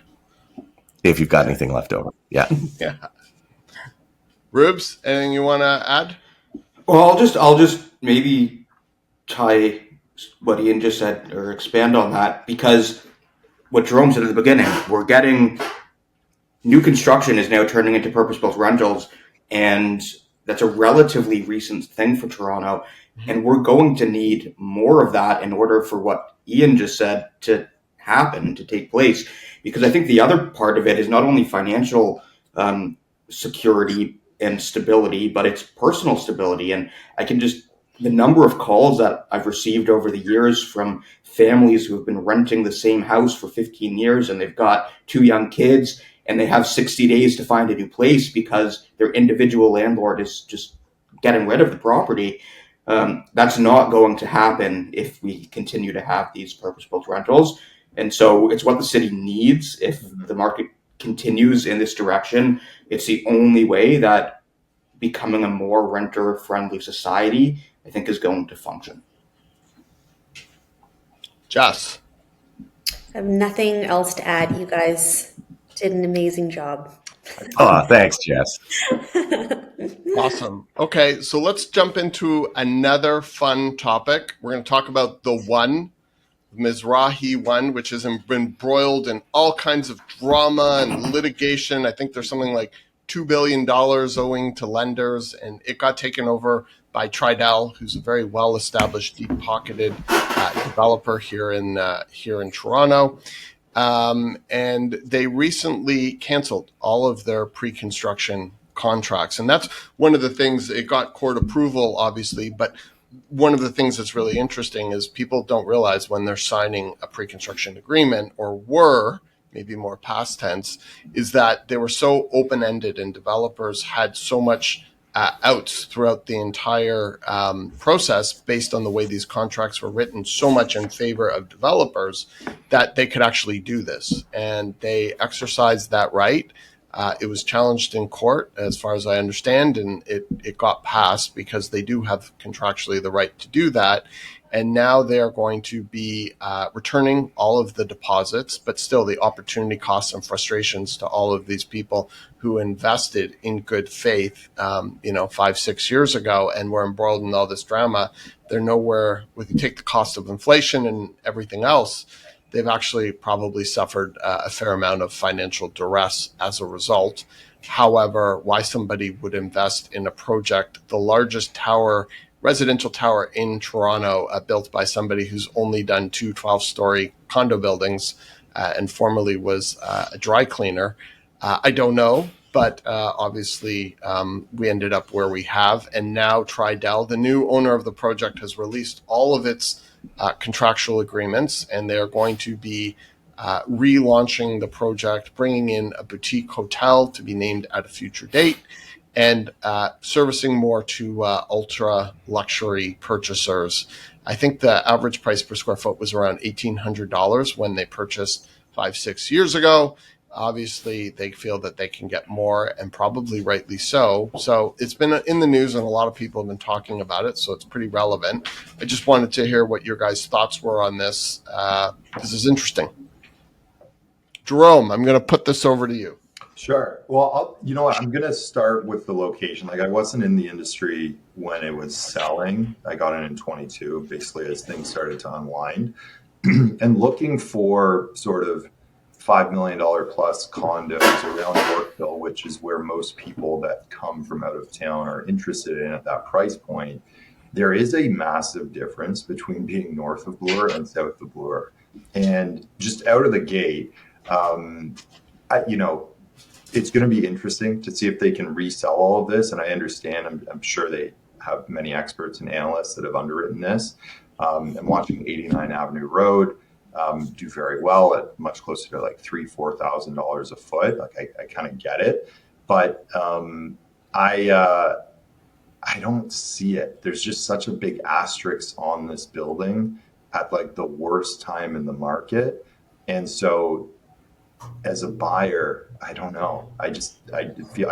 Speaker 3: If you've got anything left over. Yeah.
Speaker 1: Yeah. Rubes, anything you want to add?
Speaker 2: Well, I'll just maybe tie what Ian just said or expand on that, because what Jerome said at the beginning, we're getting new construction is now turning into purpose-built rentals, and that's a relatively recent thing for Toronto, and we're going to need more of that in order for what Ian just said to happen, to take place, because I think the other part of it is not only financial security and stability, but it's personal stability. And the number of calls that I've received over the years from families who have been renting the same house for 15 years and they've got 2 young kids and they have 60 days to find a new place because their individual landlord is just getting rid of the property. That's not going to happen if we continue to have these purpose-built rentals. And so it's what the city needs. If the market continues in this direction, it's the only way that becoming a more renter-friendly society, I think, is going to function.
Speaker 1: Jess.
Speaker 4: I have nothing else to add. You guys did an amazing job.
Speaker 3: Oh, thanks, Jess.
Speaker 1: Awesome. Okay, so let's jump into another fun topic. We're going to talk about the one, Mizrahi one, which has been embroiled in all kinds of drama and litigation. I think there's something like $2 billion owing to lenders, and it got taken over by Tridel, who's a very well-established, deep-pocketed developer here in Toronto. And they recently canceled all of their pre-construction contracts. And that's one of the things, it got court approval, obviously, but one of the things that's really interesting is people don't realize when they're signing a pre-construction agreement, or were, maybe more past tense, is that they were so open-ended and developers had so much outs throughout the entire process based on the way these contracts were written, so much in favor of developers that they could actually do this. And they exercised that right. It was challenged in court, as far as I understand, and it got passed because they do have contractually the right to do that. And now they are going to be returning all of the deposits, but still the opportunity costs and frustrations to all of these people who invested in good faith, 5-6 years ago, and were embroiled in all this drama. They're nowhere, if you take the cost of inflation and everything else, they've actually probably suffered a fair amount of financial duress as a result. However, why somebody would invest in a project, the largest residential tower in Toronto, built by somebody who's only done 2 12-story condo buildings and formerly was a dry cleaner, I don't know. But obviously, we ended up where we have. And now Tridel, the new owner of the project, has released all of its contractual agreements, and they're going to be relaunching the project, bringing in a boutique hotel to be named at a future date, and servicing more to ultra luxury purchasers. I think the average price per square foot was around $1,800 when they purchased 5-6 years ago. Obviously, they feel that they can get more, and probably rightly so. So it's been in the news, and a lot of people have been talking about it, so it's pretty relevant. I just wanted to hear what your guys' thoughts were on this. This is interesting. Jerome, I'm going to put this over to you.
Speaker 6: Sure. Well, you know what? I'm going to start with the location. Like, I wasn't in the industry when it was selling. I got in 22, basically as things started to unwind. and looking for sort of $5 million plus condos around Yorkville, which is where most people that come from out of town are interested in at that price point, there is a massive difference between being north of Bloor and south of Bloor. And just out of the gate, it's going to be interesting to see if they can resell all of this. And I understand, I'm sure they have many experts and analysts that have underwritten this. I'm watching 89 Avenue Road do very well at much closer to like $3,000-$4,000 a foot. Like I kind of get it, but I don't see it. There's just such a big asterisk on this building at like the worst time in the market. And so as a buyer, I don't know. I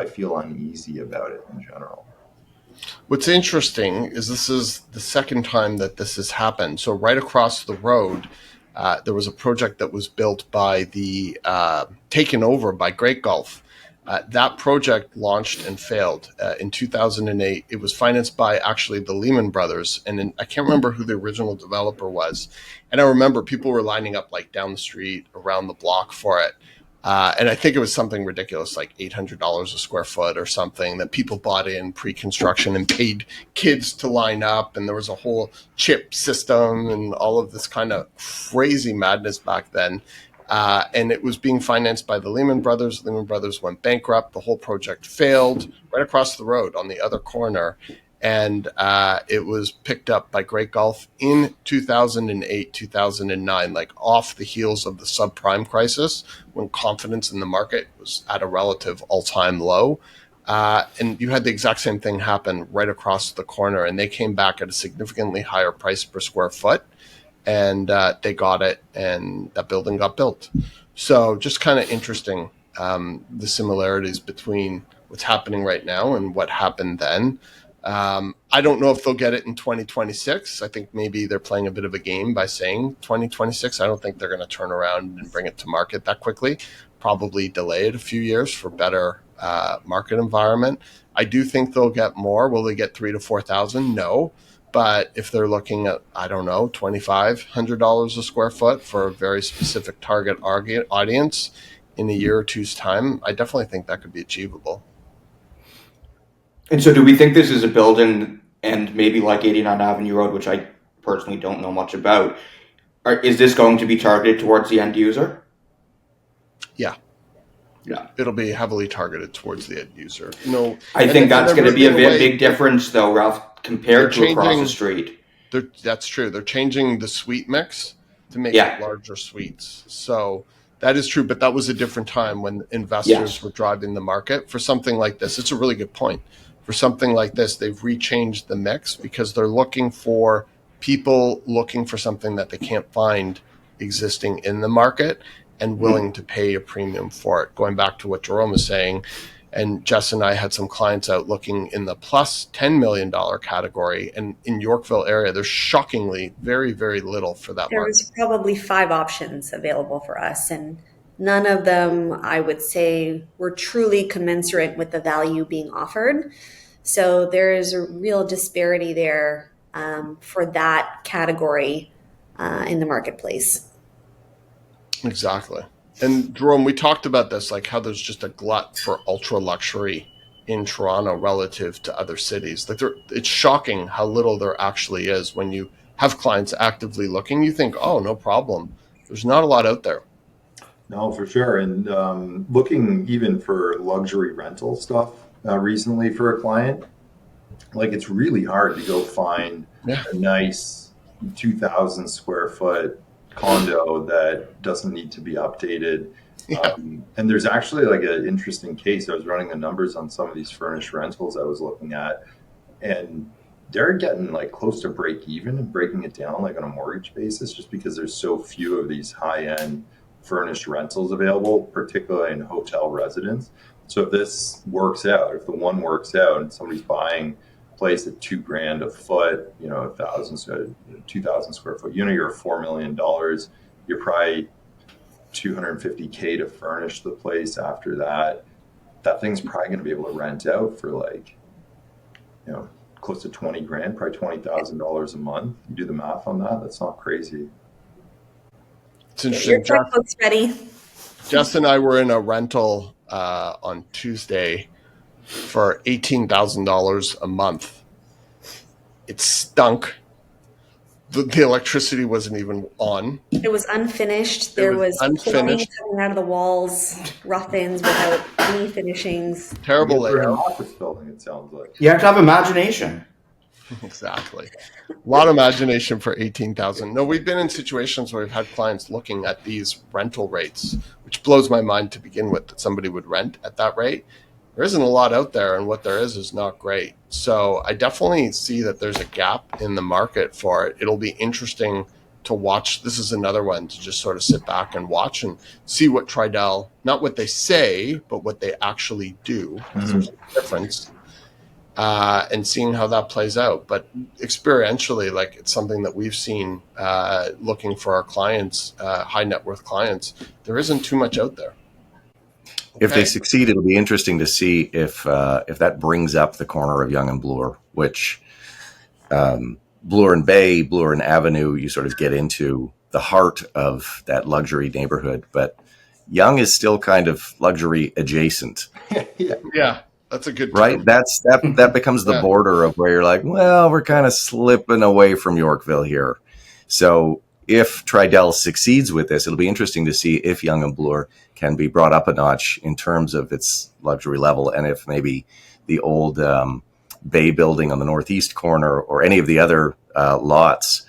Speaker 6: feel uneasy about it in general.
Speaker 1: What's interesting is this is the second time that this has happened. So right across the road, there was a project that was built by taken over by Great Gulf. That project launched and failed in 2008. It was financed by actually the Lehman Brothers, and I can't remember who the original developer was. And I remember people were lining up like down the street, around the block for it. And I think it was something ridiculous, like $800 a square foot or something that people bought in pre-construction and paid kids to line up. And there was a whole chip system and all of this kind of crazy madness back then. And it was being financed by the Lehman Brothers. Lehman Brothers went bankrupt. The whole project failed right across the road on the other corner. And it was picked up by Great Gulf in 2008, 2009, like off the heels of the subprime crisis, when confidence in the market was at a relative all-time low. And you had the exact same thing happen right across the corner. And they came back at a significantly higher price per square foot. And they got it, and that building got built. So just kind of interesting, the similarities between what's happening right now and what happened then. I don't know if they'll get it in 2026. I think maybe they're playing a bit of a game by saying 2026. I don't think they're going to turn around and bring it to market that quickly. Probably delay it a few years for better market environment. I do think they'll get more. Will they get $3,000 to $4,000? No. But if they're looking at, I don't know, $2,500 a square foot for a very specific target audience in a year or two's time, I definitely think that could be achievable.
Speaker 2: And so do we think this is a building, and maybe like 89 Avenue Road, which I personally don't know much about, is this going to be targeted towards the end user?
Speaker 1: Yeah. It'll be heavily targeted towards the end user. No,
Speaker 2: I think that's going to be a big difference, though, Ralph, compared to across the street.
Speaker 1: That's true. They're changing the suite mix to make it larger suites. So that is true, but that was a different time when investors were driving the market. For something like this, it's a really good point. For something like this, they've rechanged the mix because they're looking for people looking for something that they can't find existing in the market and willing to pay a premium for it. Going back to what Jerome was saying, and Jess and I had some clients out looking in the plus $10 million category. And in Yorkville area, there's shockingly very, very little for that market.
Speaker 4: There was probably 5 options available for us. And none of them, I would say, were truly commensurate with the value being offered. So there is a real disparity there for that category in the marketplace.
Speaker 1: Exactly. And Jerome, we talked about this, like how there's just a glut for ultra luxury in Toronto relative to other cities. Like it's shocking how little there actually is. When you have clients actively looking, you think, oh, no problem. There's not a lot out there.
Speaker 6: No, for sure. And looking even for luxury rental stuff recently for a client, like it's really hard to go find a nice 2,000 square foot condo that doesn't need to be updated. And there's actually like an interesting case. I was running the numbers on some of these furnished rentals I was looking at, and they're getting like close to break even and breaking it down like on a mortgage basis, just because there's so few of these high-end furnished rentals available, particularly in hotel residence. So if this works out, if the one works out and somebody's buying a place at $2,000 a foot, 2,000 square foot unit, you're $4 million, you're probably $250K to furnish the place after that. That thing's probably going to be able to rent out for like, close to $20,000, probably $20,000 a month. You do the math on that, that's not crazy.
Speaker 1: It's
Speaker 4: Get your
Speaker 1: interesting.
Speaker 4: checkbooks ready.
Speaker 1: Jess and I were in a rental on Tuesday for $18,000 a month. It stunk. The electricity wasn't even on.
Speaker 4: It was unfinished. There was plumbing coming out of the walls, rough-ins without any finishings.
Speaker 1: Terrible
Speaker 6: We're in an
Speaker 1: layout.
Speaker 6: office building, it sounds like.
Speaker 2: You have to have imagination.
Speaker 1: Exactly. A lot of imagination for 18,000. No, we've been in situations where we've had clients looking at these rental rates, which blows my mind to begin with, that somebody would rent at that rate. There isn't a lot out there, and what there is not great. So I definitely see that there's a gap in the market for it. It'll be interesting to watch. This is another one to just sort of sit back and watch and see what Tridel, not what they say, but what they actually do. There's a difference. And seeing how that plays out. But experientially, like, it's something that we've seen looking for our clients, high net worth clients. There isn't too much out there.
Speaker 3: Okay. If they succeed, it'll be interesting to see if that brings up the corner of Yonge and Bloor, which Bloor and Bay, Bloor and Avenue, you sort of get into the heart of that luxury neighborhood. But Yonge is still kind of luxury adjacent.
Speaker 1: Yeah. That's a good term.
Speaker 3: Right. That becomes the border of where you're like, well, we're kind of slipping away from Yorkville here. So if Tridel succeeds with this, it'll be interesting to see if Yonge and Bloor can be brought up a notch in terms of its luxury level, and if maybe the old Bay building on the northeast corner or any of the other lots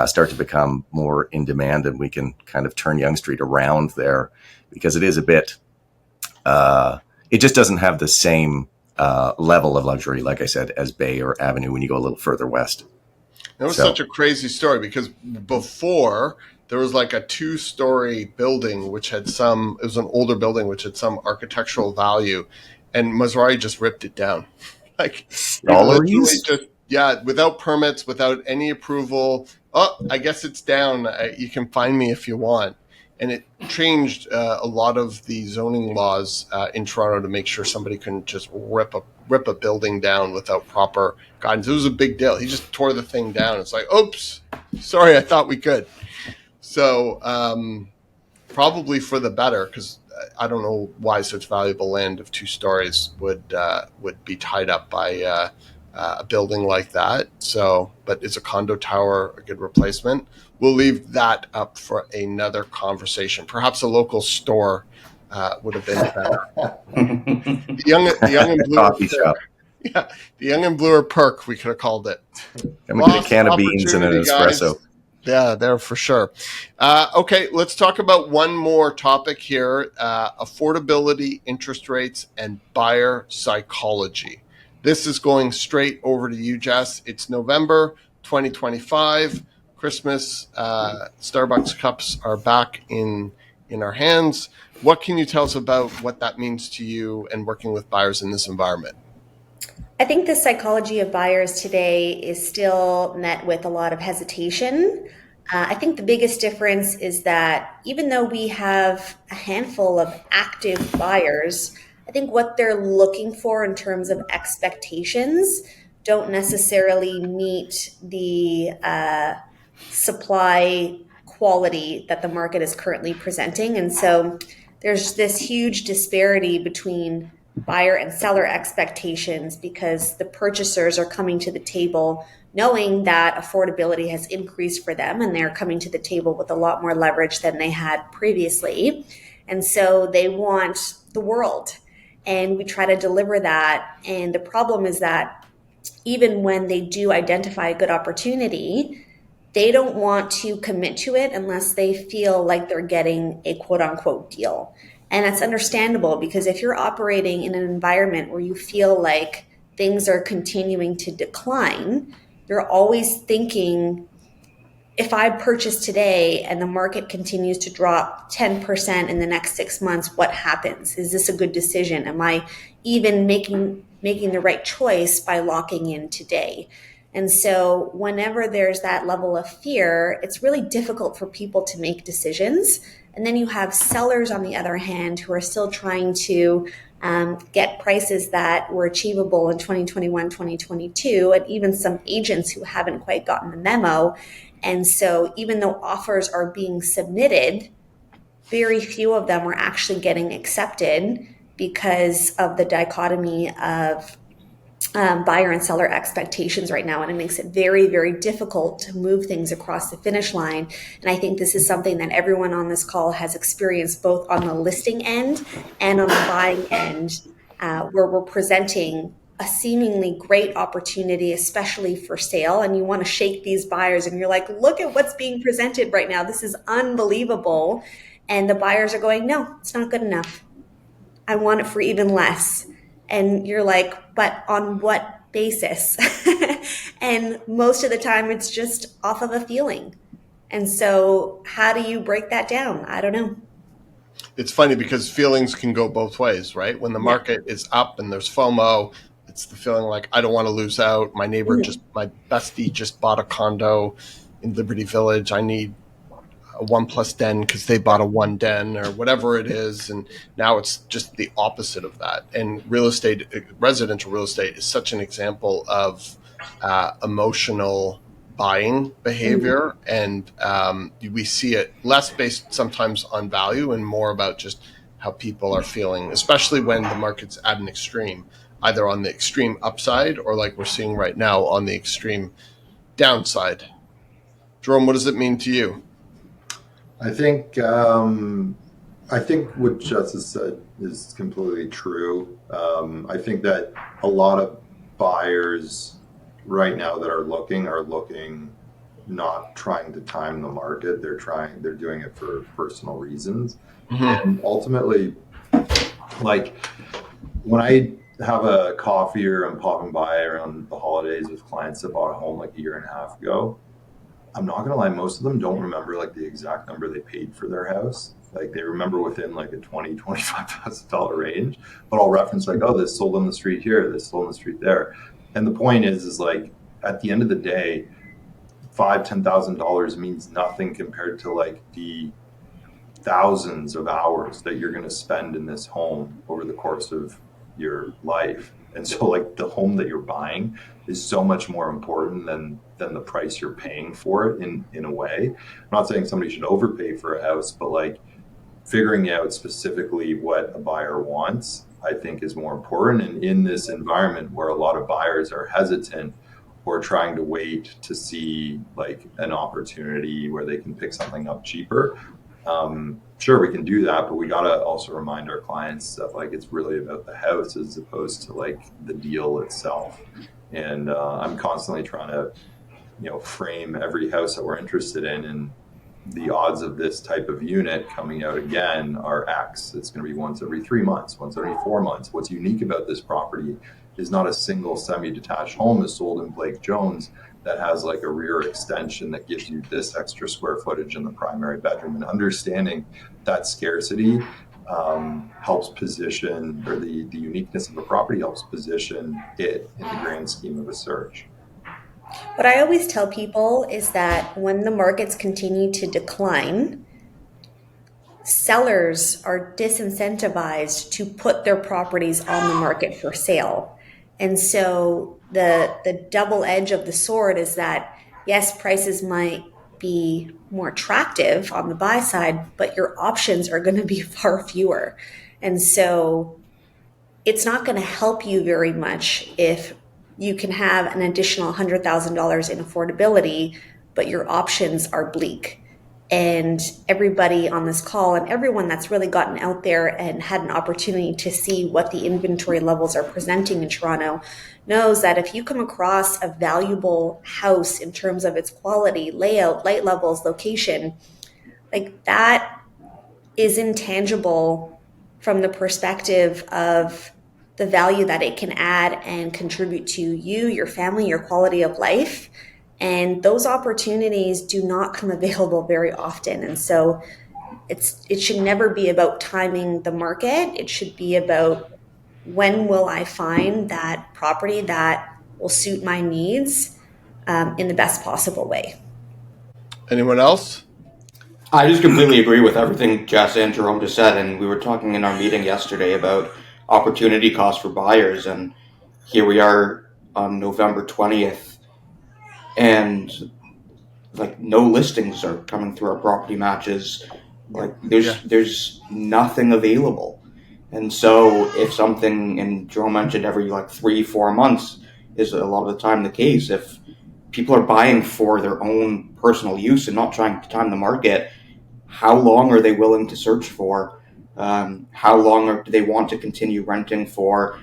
Speaker 3: start to become more in demand, and we can kind of turn Yonge Street around there, because it is a bit. It just doesn't have the same level of luxury, like I said, as Bay or Avenue when you go a little further west.
Speaker 1: That was such a crazy story, because before there was like a 2-story building, which had it was an older building, which had some architectural value, and Mazrari just ripped it down. Like, without permits, without any approval. Oh, I guess it's down. You can find me if you want. And it changed a lot of the zoning laws in Toronto to make sure somebody couldn't just rip a building down without proper guidance. It was a big deal. He just tore the thing down. It's like, oops, sorry, I thought we could. So probably for the better, because I don't know why such valuable land of 2 stories would be tied up by a building like that. So, but is a condo tower a good replacement? We'll leave that up for another conversation. Perhaps a local store would have been better. the Yonge and Bloor
Speaker 3: coffee shop.
Speaker 1: Yeah, the Yonge and Bloor Perk, we could have called it.
Speaker 3: And we get a can of beans and an espresso.
Speaker 1: Guys. Yeah, there for sure. Okay, let's talk about one more topic here: affordability, interest rates, and buyer psychology. This is going straight over to you, Jess. It's November 2025. Christmas, Starbucks cups are back in our hands. What can you tell us about what that means to you and working with buyers in this environment?
Speaker 4: I think the psychology of buyers today is still met with a lot of hesitation. I think the biggest difference is that even though we have a handful of active buyers, I think what they're looking for in terms of expectations don't necessarily meet the supply quality that the market is currently presenting. And so there's this huge disparity between buyer and seller expectations, because the purchasers are coming to the table knowing that affordability has increased for them, and they're coming to the table with a lot more leverage than they had previously. And so they want the world, and we try to deliver that. And the problem is that even when they do identify a good opportunity, they don't want to commit to it unless they feel like they're getting a quote unquote deal. And that's understandable, because if you're operating in an environment where you feel like things are continuing to decline, you're always thinking, if I purchase today and the market continues to drop 10% in the next 6 months, what happens? Is this a good decision? Am I even making the right choice by locking in today? And so whenever there's that level of fear, it's really difficult for people to make decisions. And then you have sellers, on the other hand, who are still trying to get prices that were achievable in 2021, 2022, and even some agents who haven't quite gotten the memo. And so even though offers are being submitted, very few of them are actually getting accepted because of the dichotomy of buyer and seller expectations right now. And it makes it very, very difficult to move things across the finish line. And I think this is something that everyone on this call has experienced, both on the listing end and on the buying end, where we're presenting a seemingly great opportunity, especially for sale. And you want to shake these buyers and you're like, look at what's being presented right now. This is unbelievable. And the buyers are going, no, it's not good enough. I want it for even less. And you're like, but on what basis? And most of the time it's just off of a feeling. And so how do you break that down? I don't know.
Speaker 1: It's funny because feelings can go both ways, right? When the market is up and there's FOMO, it's the feeling like, I don't want to lose out. My neighbor my bestie just bought a condo in Liberty Village. I need a 1+ den because they bought a 1 den or whatever it is. And now it's just the opposite of that. And residential real estate is such an example of emotional buying behavior. And we see it less based sometimes on value and more about just how people are feeling, especially when the market's at an extreme, either on the extreme upside or like we're seeing right now on the extreme downside. Jerome, what does it mean to you?
Speaker 6: I think what Jess has said is completely true. I think that a lot of buyers right now that are looking, not trying to time the market. They're doing it for personal reasons. Mm-hmm. And ultimately, like when I have a coffee or I'm popping by around the holidays with clients that bought a home like a year and a half ago, I'm not gonna lie, most of them don't remember like the exact number they paid for their house. Like they remember within like a $20,000-$25,000 range, but I'll reference like, oh, this sold on the street here, this sold on the street there. And the point is like at the end of the day, $5,000-$10,000 means nothing compared to like the thousands of hours that you're gonna spend in this home over the course of your life. And so like the home that you're buying is so much more important than the price you're paying for it in a way. I'm not saying somebody should overpay for a house, but like figuring out specifically what a buyer wants, I think is more important. And in this environment where a lot of buyers are hesitant or trying to wait to see like an opportunity where they can pick something up cheaper, sure, we can do that, but we got to also remind our clients that like it's really about the house as opposed to like the deal itself. And I'm constantly trying to, frame every house that we're interested in, and the odds of this type of unit coming out again are X. It's going to be once every 3 months, once every 4 months. What's unique about this property is not a single semi-detached home is sold in Blake Jones that has like a rear extension that gives you this extra square footage in the primary bedroom. And understanding that scarcity helps position, or the uniqueness of a property helps position it in the grand scheme of a search.
Speaker 4: What I always tell people is that when the markets continue to decline, sellers are disincentivized to put their properties on the market for sale. And so the double edge of the sword is that, yes, prices might be more attractive on the buy side, but your options are going to be far fewer. And so it's not going to help you very much if you can have an additional $100,000 in affordability, but your options are bleak. And everybody on this call and everyone that's really gotten out there and had an opportunity to see what the inventory levels are presenting in Toronto knows that if you come across a valuable house in terms of its quality, layout, light levels, location, like that is intangible from the perspective of the value that it can add and contribute to you, your family, your quality of life. And those opportunities do not come available very often. And so it should never be about timing the market. It should be about when will I find that property that will suit my needs in the best possible way.
Speaker 1: Anyone else?
Speaker 2: I just completely agree with everything Jess and Jerome just said. And we were talking in our meeting yesterday about opportunity cost for buyers. And here we are on November 20th. And like no listings are coming through our property matches. Like there's nothing available. And so if something, and Jerome mentioned every like 3-4 months is a lot of the time the case, if people are buying for their own personal use and not trying to time the market, how long are they willing to search for? How long do they want to continue renting for?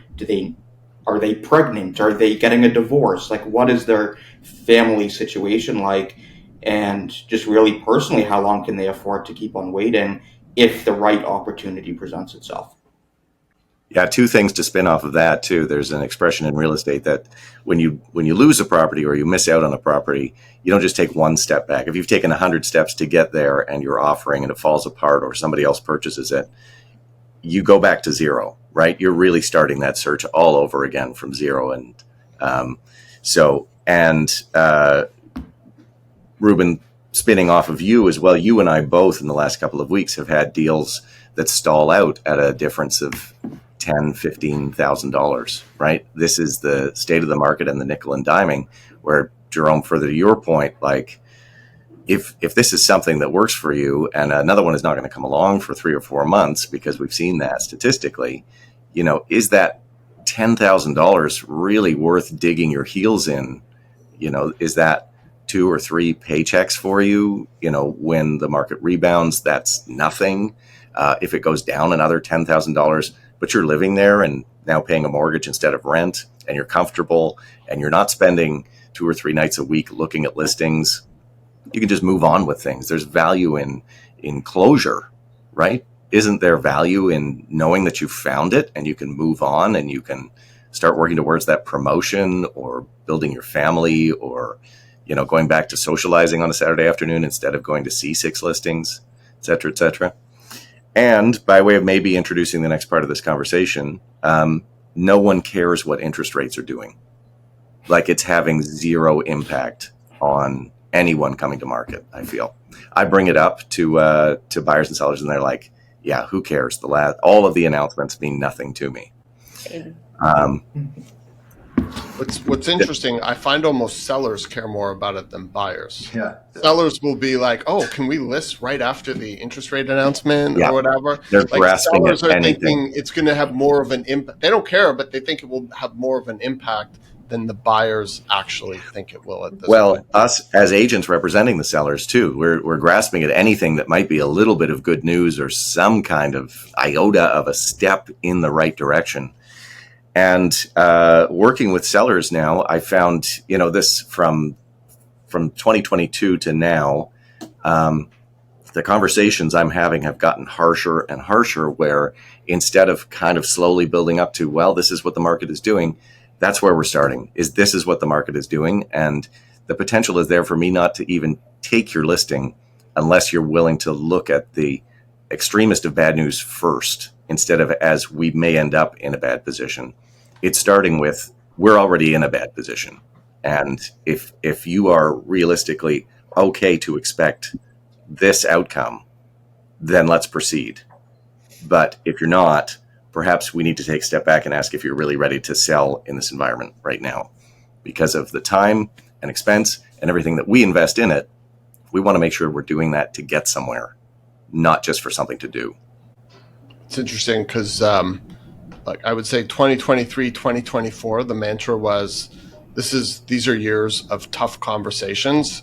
Speaker 2: Are they pregnant? Are they getting a divorce? Like, what is their family situation like? And just really personally, how long can they afford to keep on waiting if the right opportunity presents itself?
Speaker 3: Yeah, two things to spin off of that too. There's an expression in real estate that when you lose a property or you miss out on a property, you don't just take one step back. If you've taken 100 steps to get there and you're offering and it falls apart or somebody else purchases it, you go back to zero, right? You're really starting that search all over again from zero. And Reuben, spinning off of you as well, you and I both in the last couple of weeks have had deals that stall out at a difference of $10,000-$15,000, right? This is the state of the market and the nickel and diming, where, Jerome, further to your point, like if this is something that works for you and another one is not going to come along for 3 or 4 months, because we've seen that statistically, is that $10,000 really worth digging your heels in? Is that 2 or 3 paychecks for you? When the market rebounds, that's nothing. If it goes down another $10,000, but you're living there and now paying a mortgage instead of rent, and you're comfortable and you're not spending 2 or 3 nights a week looking at listings, you can just move on with things. There's value in closure, right? Isn't there value in knowing that you found it and you can move on and you can start working towards that promotion or building your family or, going back to socializing on a Saturday afternoon instead of going to see 6 listings, et cetera, et cetera. And by way of maybe introducing the next part of this conversation, no one cares what interest rates are doing. Like, it's having zero impact on anyone coming to market, I feel. I bring it up to buyers and sellers, and they're like, yeah, who cares? All of the announcements mean nothing to me.
Speaker 1: What's interesting, I find almost sellers care more about it than buyers.
Speaker 6: Yeah.
Speaker 1: Sellers will be like, oh, can we list right after the interest rate announcement or whatever?
Speaker 3: They're
Speaker 1: like
Speaker 3: grasping
Speaker 1: sellers
Speaker 3: at
Speaker 1: are
Speaker 3: anything.
Speaker 1: thinking it's going to have more of an impact. They don't care, but they think it will have more of an impact than the buyers actually think it will at this point.
Speaker 3: Us as agents representing the sellers too, we're grasping at anything that might be a little bit of good news or some kind of iota of a step in the right direction. And working with sellers now, I found, this from 2022 to now, the conversations I'm having have gotten harsher and harsher, where instead of kind of slowly building up to, well, this is what the market is doing, that's where we're starting, this is what the market is doing. And the potential is there for me not to even take your listing unless you're willing to look at the extremist of bad news first, instead of as we may end up in a bad position. It's starting with, we're already in a bad position. And if you are realistically okay to expect this outcome, then let's proceed. But if you're not, perhaps we need to take a step back and ask if you're really ready to sell in this environment right now. Because of the time and expense and everything that we invest in it, we want to make sure we're doing that to get somewhere, not just for something to do.
Speaker 1: It's interesting because I would say 2023, 2024, the mantra was, these are years of tough conversations.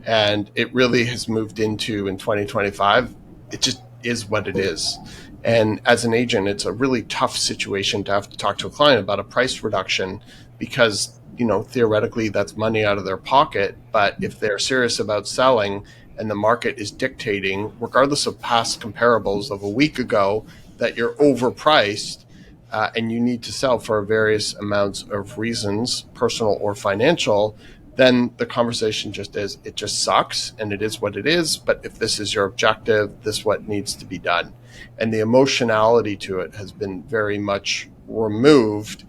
Speaker 1: And it really has moved into, in 2025, it just is what it is. And as an agent, it's a really tough situation to have to talk to a client about a price reduction because, theoretically that's money out of their pocket. But if they're serious about selling and the market is dictating, regardless of past comparables of a week ago, that you're overpriced and you need to sell for various amounts of reasons, personal or financial, then the conversation just is, it just sucks and it is what it is. But if this is your objective, this is what needs to be done. And the emotionality to it has been very much removed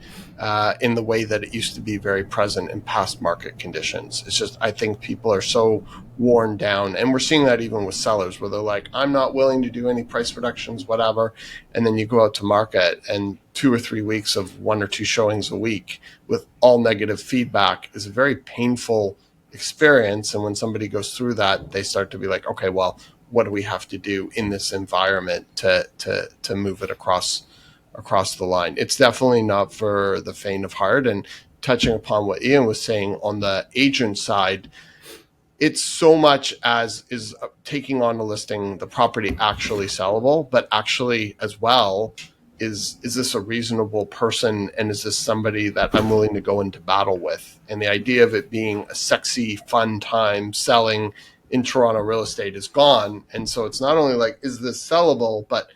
Speaker 1: in the way that it used to be very present in past market conditions. It's just, I think people are so worn down. And we're seeing that even with sellers where they're like, I'm not willing to do any price reductions, whatever. And then you go out to market and 2 or 3 weeks of 1 or 2 showings a week with all negative feedback is a very painful experience. And when somebody goes through that, they start to be like, okay, well, what do we have to do in this environment to move it across the line. It's definitely not for the faint of heart. And touching upon what Ian was saying on the agent side, it's so much as is taking on a listing, the property actually sellable, but actually as well, is this a reasonable person, and is this somebody that I'm willing to go into battle with? And the idea of it being a sexy, fun time selling in Toronto real estate is gone. And so it's not only like, is this sellable, but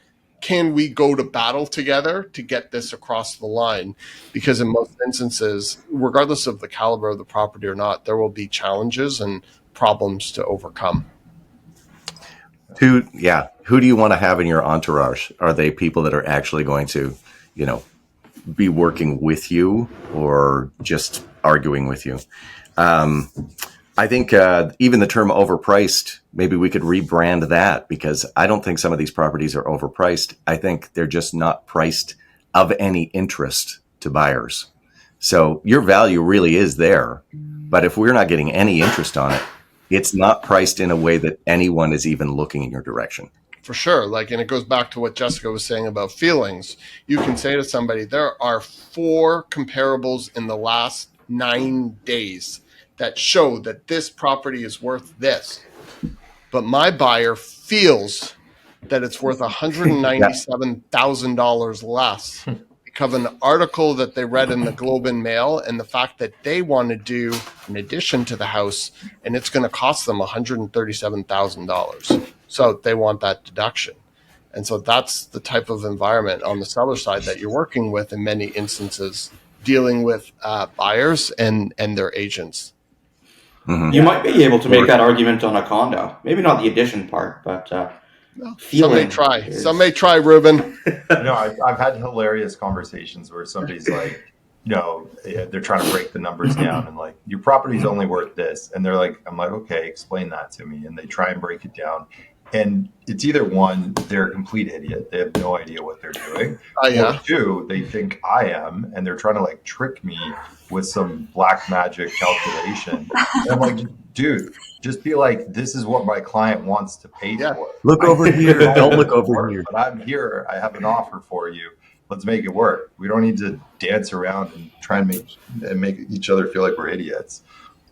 Speaker 1: can we go to battle together to get this across the line? Because in most instances, regardless of the caliber of the property or not, there will be challenges and problems to overcome.
Speaker 3: Who do you want to have in your entourage? Are they people that are actually going to, be working with you or just arguing with you? I think even the term overpriced, maybe we could rebrand that, because I don't think some of these properties are overpriced. I think they're just not priced of any interest to buyers. So your value really is there, but if we're not getting any interest on it, it's not priced in a way that anyone is even looking in your direction.
Speaker 1: For sure. And it goes back to what Jessica was saying about feelings. You can say to somebody, there are 4 comparables in the last 9 days that show that this property is worth this. But my buyer feels that it's worth $197,000 less because of an article that they read in the Globe and Mail, and the fact that they want to do an addition to the house, and it's going to cost them $137,000. So they want that deduction. And so that's the type of environment on the seller side that you're working with in many instances, dealing with buyers and their agents.
Speaker 2: Mm-hmm. You might be able to make that argument on a condo. Maybe not the addition part, but
Speaker 1: some may try. Some may try, Reuben.
Speaker 6: I've had hilarious conversations where somebody's like, they're trying to break the numbers down, and like, your property's only worth this, and they're like, I'm like, okay, explain that to me, and they try and break it down. And it's either one, they're a complete idiot. They have no idea what they're doing. Or 2, they think I am, and they're trying to like trick me with some black magic calculation. And I'm like, dude, just be like, this is what my client wants to pay for.
Speaker 3: Look over here. Don't look over here.
Speaker 6: But I'm here. I have an offer for you. Let's make it work. We don't need to dance around and try and make each other feel like we're idiots.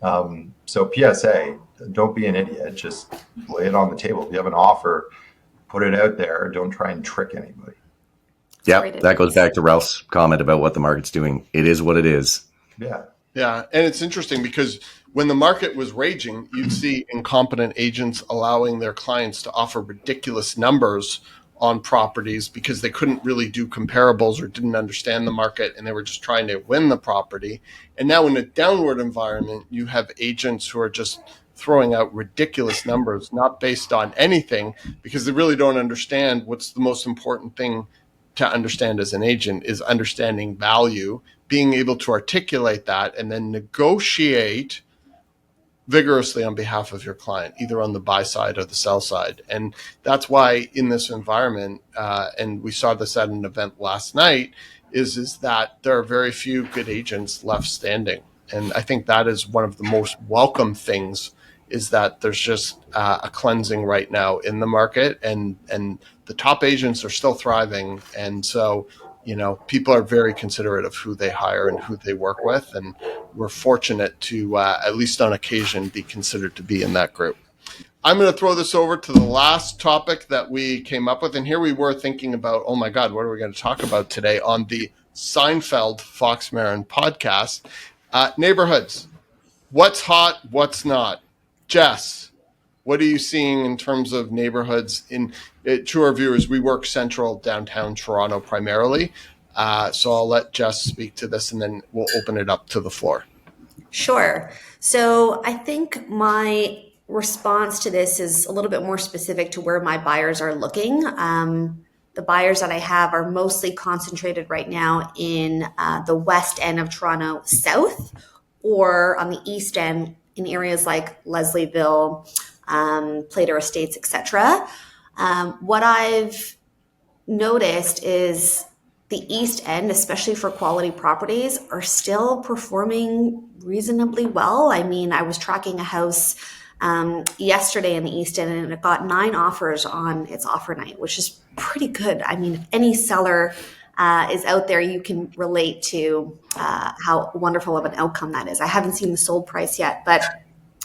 Speaker 6: So PSA, don't be an idiot. Just lay it on the table. If you have an offer, put it out there. Don't try and trick anybody.
Speaker 3: Yeah, that goes back to Ralph's comment about what the market's doing. It is what it is.
Speaker 6: Yeah.
Speaker 1: Yeah. And it's interesting because when the market was raging, you'd see incompetent agents allowing their clients to offer ridiculous numbers on properties because they couldn't really do comparables or didn't understand the market, and they were just trying to win the property. And now in a downward environment, you have agents who are just throwing out ridiculous numbers, not based on anything, because they really don't understand what's the most important thing to understand as an agent is understanding value, being able to articulate that, and then negotiate vigorously on behalf of your client, either on the buy side or the sell side. And that's why in this environment, and we saw this at an event last night, is that there are very few good agents left standing. And I think that is one of the most welcome things, is that there's just a cleansing right now in the market, and the top agents are still thriving. And so, people are very considerate of who they hire and who they work with. And we're fortunate to, at least on occasion, be considered to be in that group. I'm going to throw this over to the last topic that we came up with. And here we were thinking about, oh my God, what are we going to talk about today on the Seinfeld Fox Marin podcast? Neighborhoods. What's hot? What's not? Jess, what are you seeing in terms of neighborhoods? To our viewers, we work central downtown Toronto primarily. So I'll let Jess speak to this, and then we'll open it up to the floor.
Speaker 4: Sure. So I think my response to this is a little bit more specific to where my buyers are looking. The buyers that I have are mostly concentrated right now in the west end of Toronto South, or on the east end in areas like Leslieville, Plato Estates, etc. What I've noticed is the east end, especially for quality properties, are still performing reasonably well. I mean, I was tracking a house yesterday in the East End, and it got 9 offers on its offer night, which is pretty good. I mean, if any seller is out there, you can relate to how wonderful of an outcome that is. I haven't seen the sold price yet, but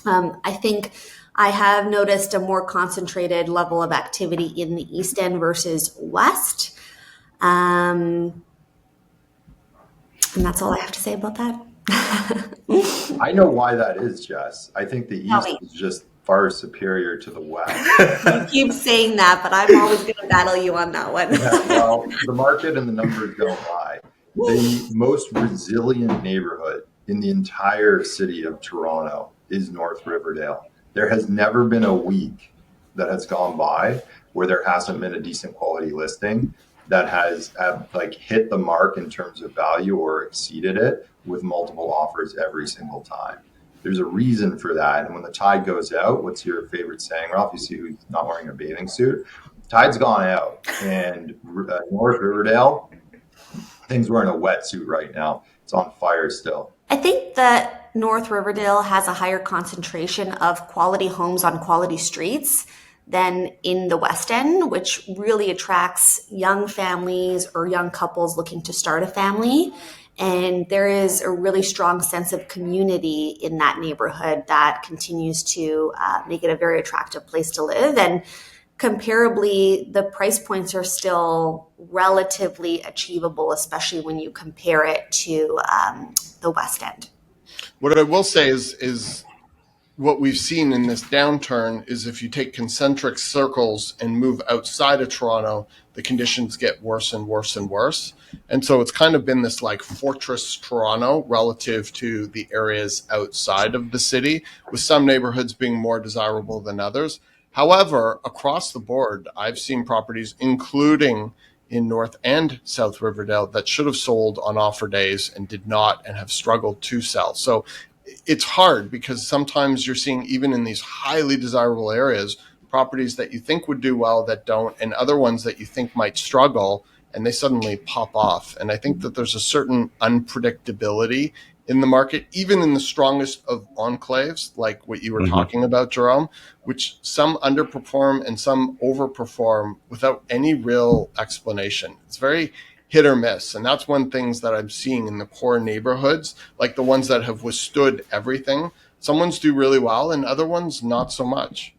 Speaker 4: I think I have noticed a more concentrated level of activity in the East End versus West. And that's all I have to say about that.
Speaker 6: I know why that is, Jess. I think the East is just far superior to the West.
Speaker 4: You keep saying that, but I'm always going to battle you on that one.
Speaker 6: Well, the market and the numbers don't lie. The most resilient neighborhood in the entire city of Toronto is North Riverdale. There has never been a week that has gone by where there hasn't been a decent quality listing that has hit the mark in terms of value or exceeded it with multiple offers every single time. There's a reason for that. And when the tide goes out, what's your favorite saying, Ralph? You see who's not wearing a bathing suit? Tide's gone out. And North Riverdale, things wearing a wetsuit right now. It's on fire still.
Speaker 4: I think that North Riverdale has a higher concentration of quality homes on quality streets than in the West End, which really attracts young families or young couples looking to start a family. And there is a really strong sense of community in that neighborhood that continues to make it a very attractive place to live. And comparably, the price points are still relatively achievable, especially when you compare it to the West End.
Speaker 1: What I will say is what we've seen in this downturn is if you take concentric circles and move outside of Toronto, the conditions get worse and worse and worse. And so it's kind of been this like fortress Toronto relative to the areas outside of the city, with some neighborhoods being more desirable than others. However, across the board, I've seen properties, including in North and South Riverdale, that should have sold on offer days and did not and have struggled to sell. So it's hard because sometimes you're seeing, even in these highly desirable areas, properties that you think would do well that don't, and other ones that you think might struggle, and they suddenly pop off. And I think that there's a certain unpredictability in the market, even in the strongest of enclaves, like what you were talking about, Jerome, which some underperform and some overperform without any real explanation. It's very hit or miss. And that's one things that I'm seeing in the core neighborhoods, like the ones that have withstood everything. Some ones do really well and other ones not so much.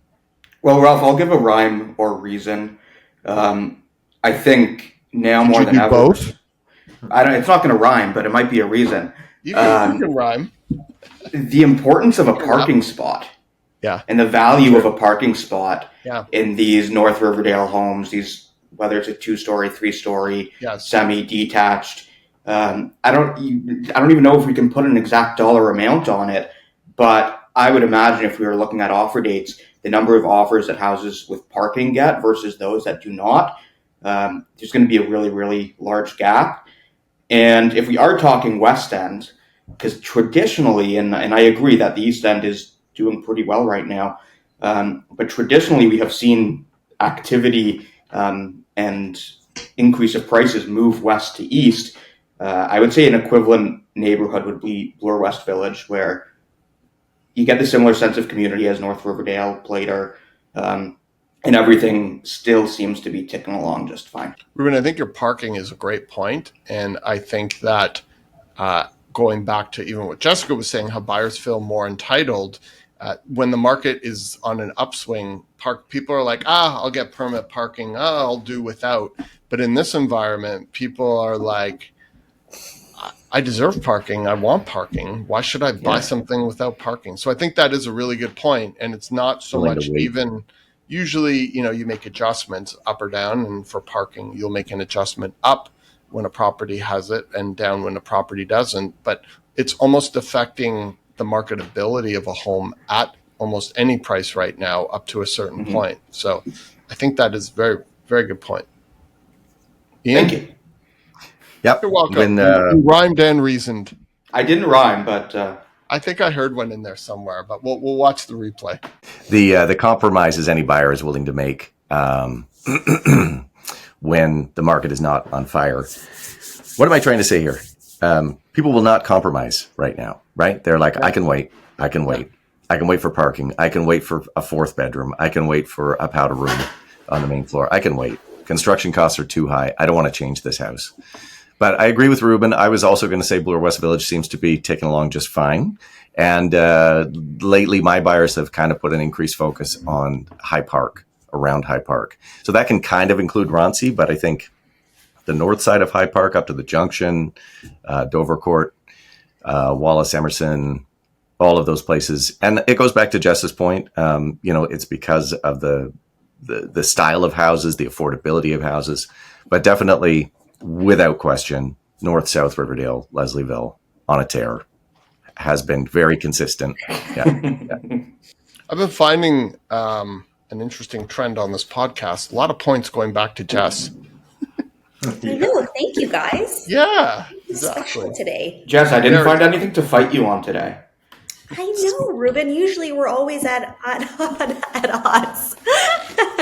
Speaker 2: Well, Ralph, I'll give a rhyme or reason. I think now more than ever.
Speaker 1: Both?
Speaker 2: It's not going to rhyme, but it might be a reason.
Speaker 1: You can rhyme.
Speaker 2: The importance of a parking spot.
Speaker 1: Yeah.
Speaker 2: And the value of a parking spot
Speaker 1: Yeah.
Speaker 2: in these North Riverdale homes, these, whether it's a 2-story, 3-story,
Speaker 1: Yes.
Speaker 2: semi-detached. I don't even know if we can put an exact dollar amount on it, but I would imagine if we were looking at offer dates, the number of offers that houses with parking get versus those that do not, there's going to be a really, really large gap. And if we are talking West End, because traditionally, and I agree that the East End is doing pretty well right now, but traditionally we have seen activity and increase of prices move west to east. I would say an equivalent neighborhood would be Bloor West Village, where you get the similar sense of community as North Riverdale, Plater, and everything still seems to be ticking along just fine.
Speaker 1: Reuben, I think your parking is a great point. And I think that going back to even what Jessica was saying, how buyers feel more entitled, when the market is on an upswing, people are like, I'll get permit parking, I'll do without. But in this environment, people are like, I deserve parking, I want parking. Why should I buy something without parking? So I think that is a really good point. And it's not so much even, usually, you make adjustments up or down. And for parking, you'll make an adjustment up when a property has it and down when a property doesn't. But it's almost affecting the marketability of a home at almost any price right now up to a certain point. So I think that is very, very good point. Ian?
Speaker 2: Thank you.
Speaker 3: Yep.
Speaker 1: You're welcome. You rhymed and reasoned.
Speaker 2: I didn't rhyme, but
Speaker 1: I think I heard one in there somewhere, but we'll watch the replay.
Speaker 3: The compromises any buyer is willing to make when the market is not on fire. What am I trying to say here? People will not compromise right now, right? They're like, I can wait. I can wait for parking. I can wait for a fourth bedroom. I can wait for a powder room on the main floor. I can wait. Construction costs are too high. I don't want to change this house. But I agree with Reuben. I was also going to say Bloor West Village seems to be ticking along just fine. And lately, my buyers have kind of put an increased focus on High Park, around High Park. So that can kind of include Roncy, but I think the north side of High Park up to the junction, Dovercourt, Wallace Emerson, all of those places. And it goes back to Jess's point. It's because of the style of houses, the affordability of houses, but definitely, without question, North, South, Riverdale, Leslieville on a tear has been very consistent. Yeah.
Speaker 1: I've been finding an interesting trend on this podcast. A lot of points going back to Jess.
Speaker 4: I know. Thank you, guys.
Speaker 1: Yeah,
Speaker 4: Special
Speaker 1: exactly.
Speaker 4: today.
Speaker 2: Jess, I didn't find anything to fight you on today.
Speaker 4: I know, Reuben. Usually we're always at odds.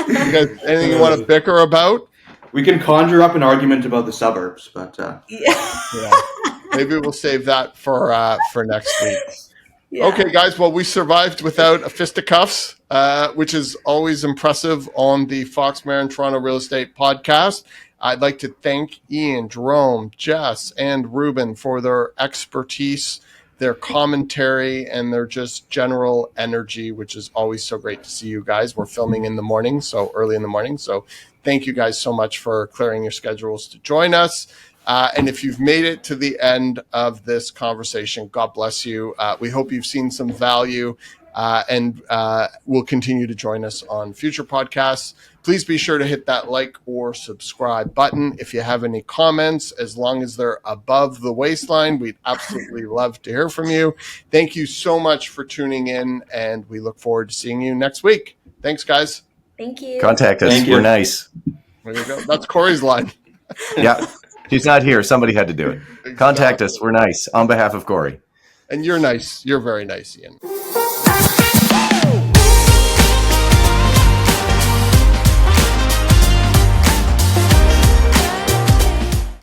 Speaker 1: You guys, anything you want to bicker about?
Speaker 2: We can conjure up an argument about the suburbs, but
Speaker 1: Yeah. Maybe we'll save that for next week.
Speaker 4: Yeah.
Speaker 1: Okay, guys. Well, we survived without a fisticuffs, which is always impressive on the Fox Marin Toronto Real Estate Podcast. I'd like to thank Ian, Jerome, Jess, and Reuben for their expertise, their commentary, and their just general energy, which is always so great to see you guys. We're filming in the morning, so early in the morning. So thank you guys so much for clearing your schedules to join us. And if you've made it to the end of this conversation, God bless you. We hope you've seen some value and will continue to join us on future podcasts. Please be sure to hit that like or subscribe button. If you have any comments, as long as they're above the waistline, we'd absolutely love to hear from you. Thank you so much for tuning in, and we look forward to seeing you next week. Thanks, guys.
Speaker 4: Thank you.
Speaker 3: Contact us.
Speaker 2: Thank you.
Speaker 3: We're nice.
Speaker 1: There you go. That's Corey's line.
Speaker 3: Yeah. She's not here. Somebody had to do it. Contact us. We're nice. On behalf of Corey.
Speaker 1: And you're nice. You're very nice, Ian.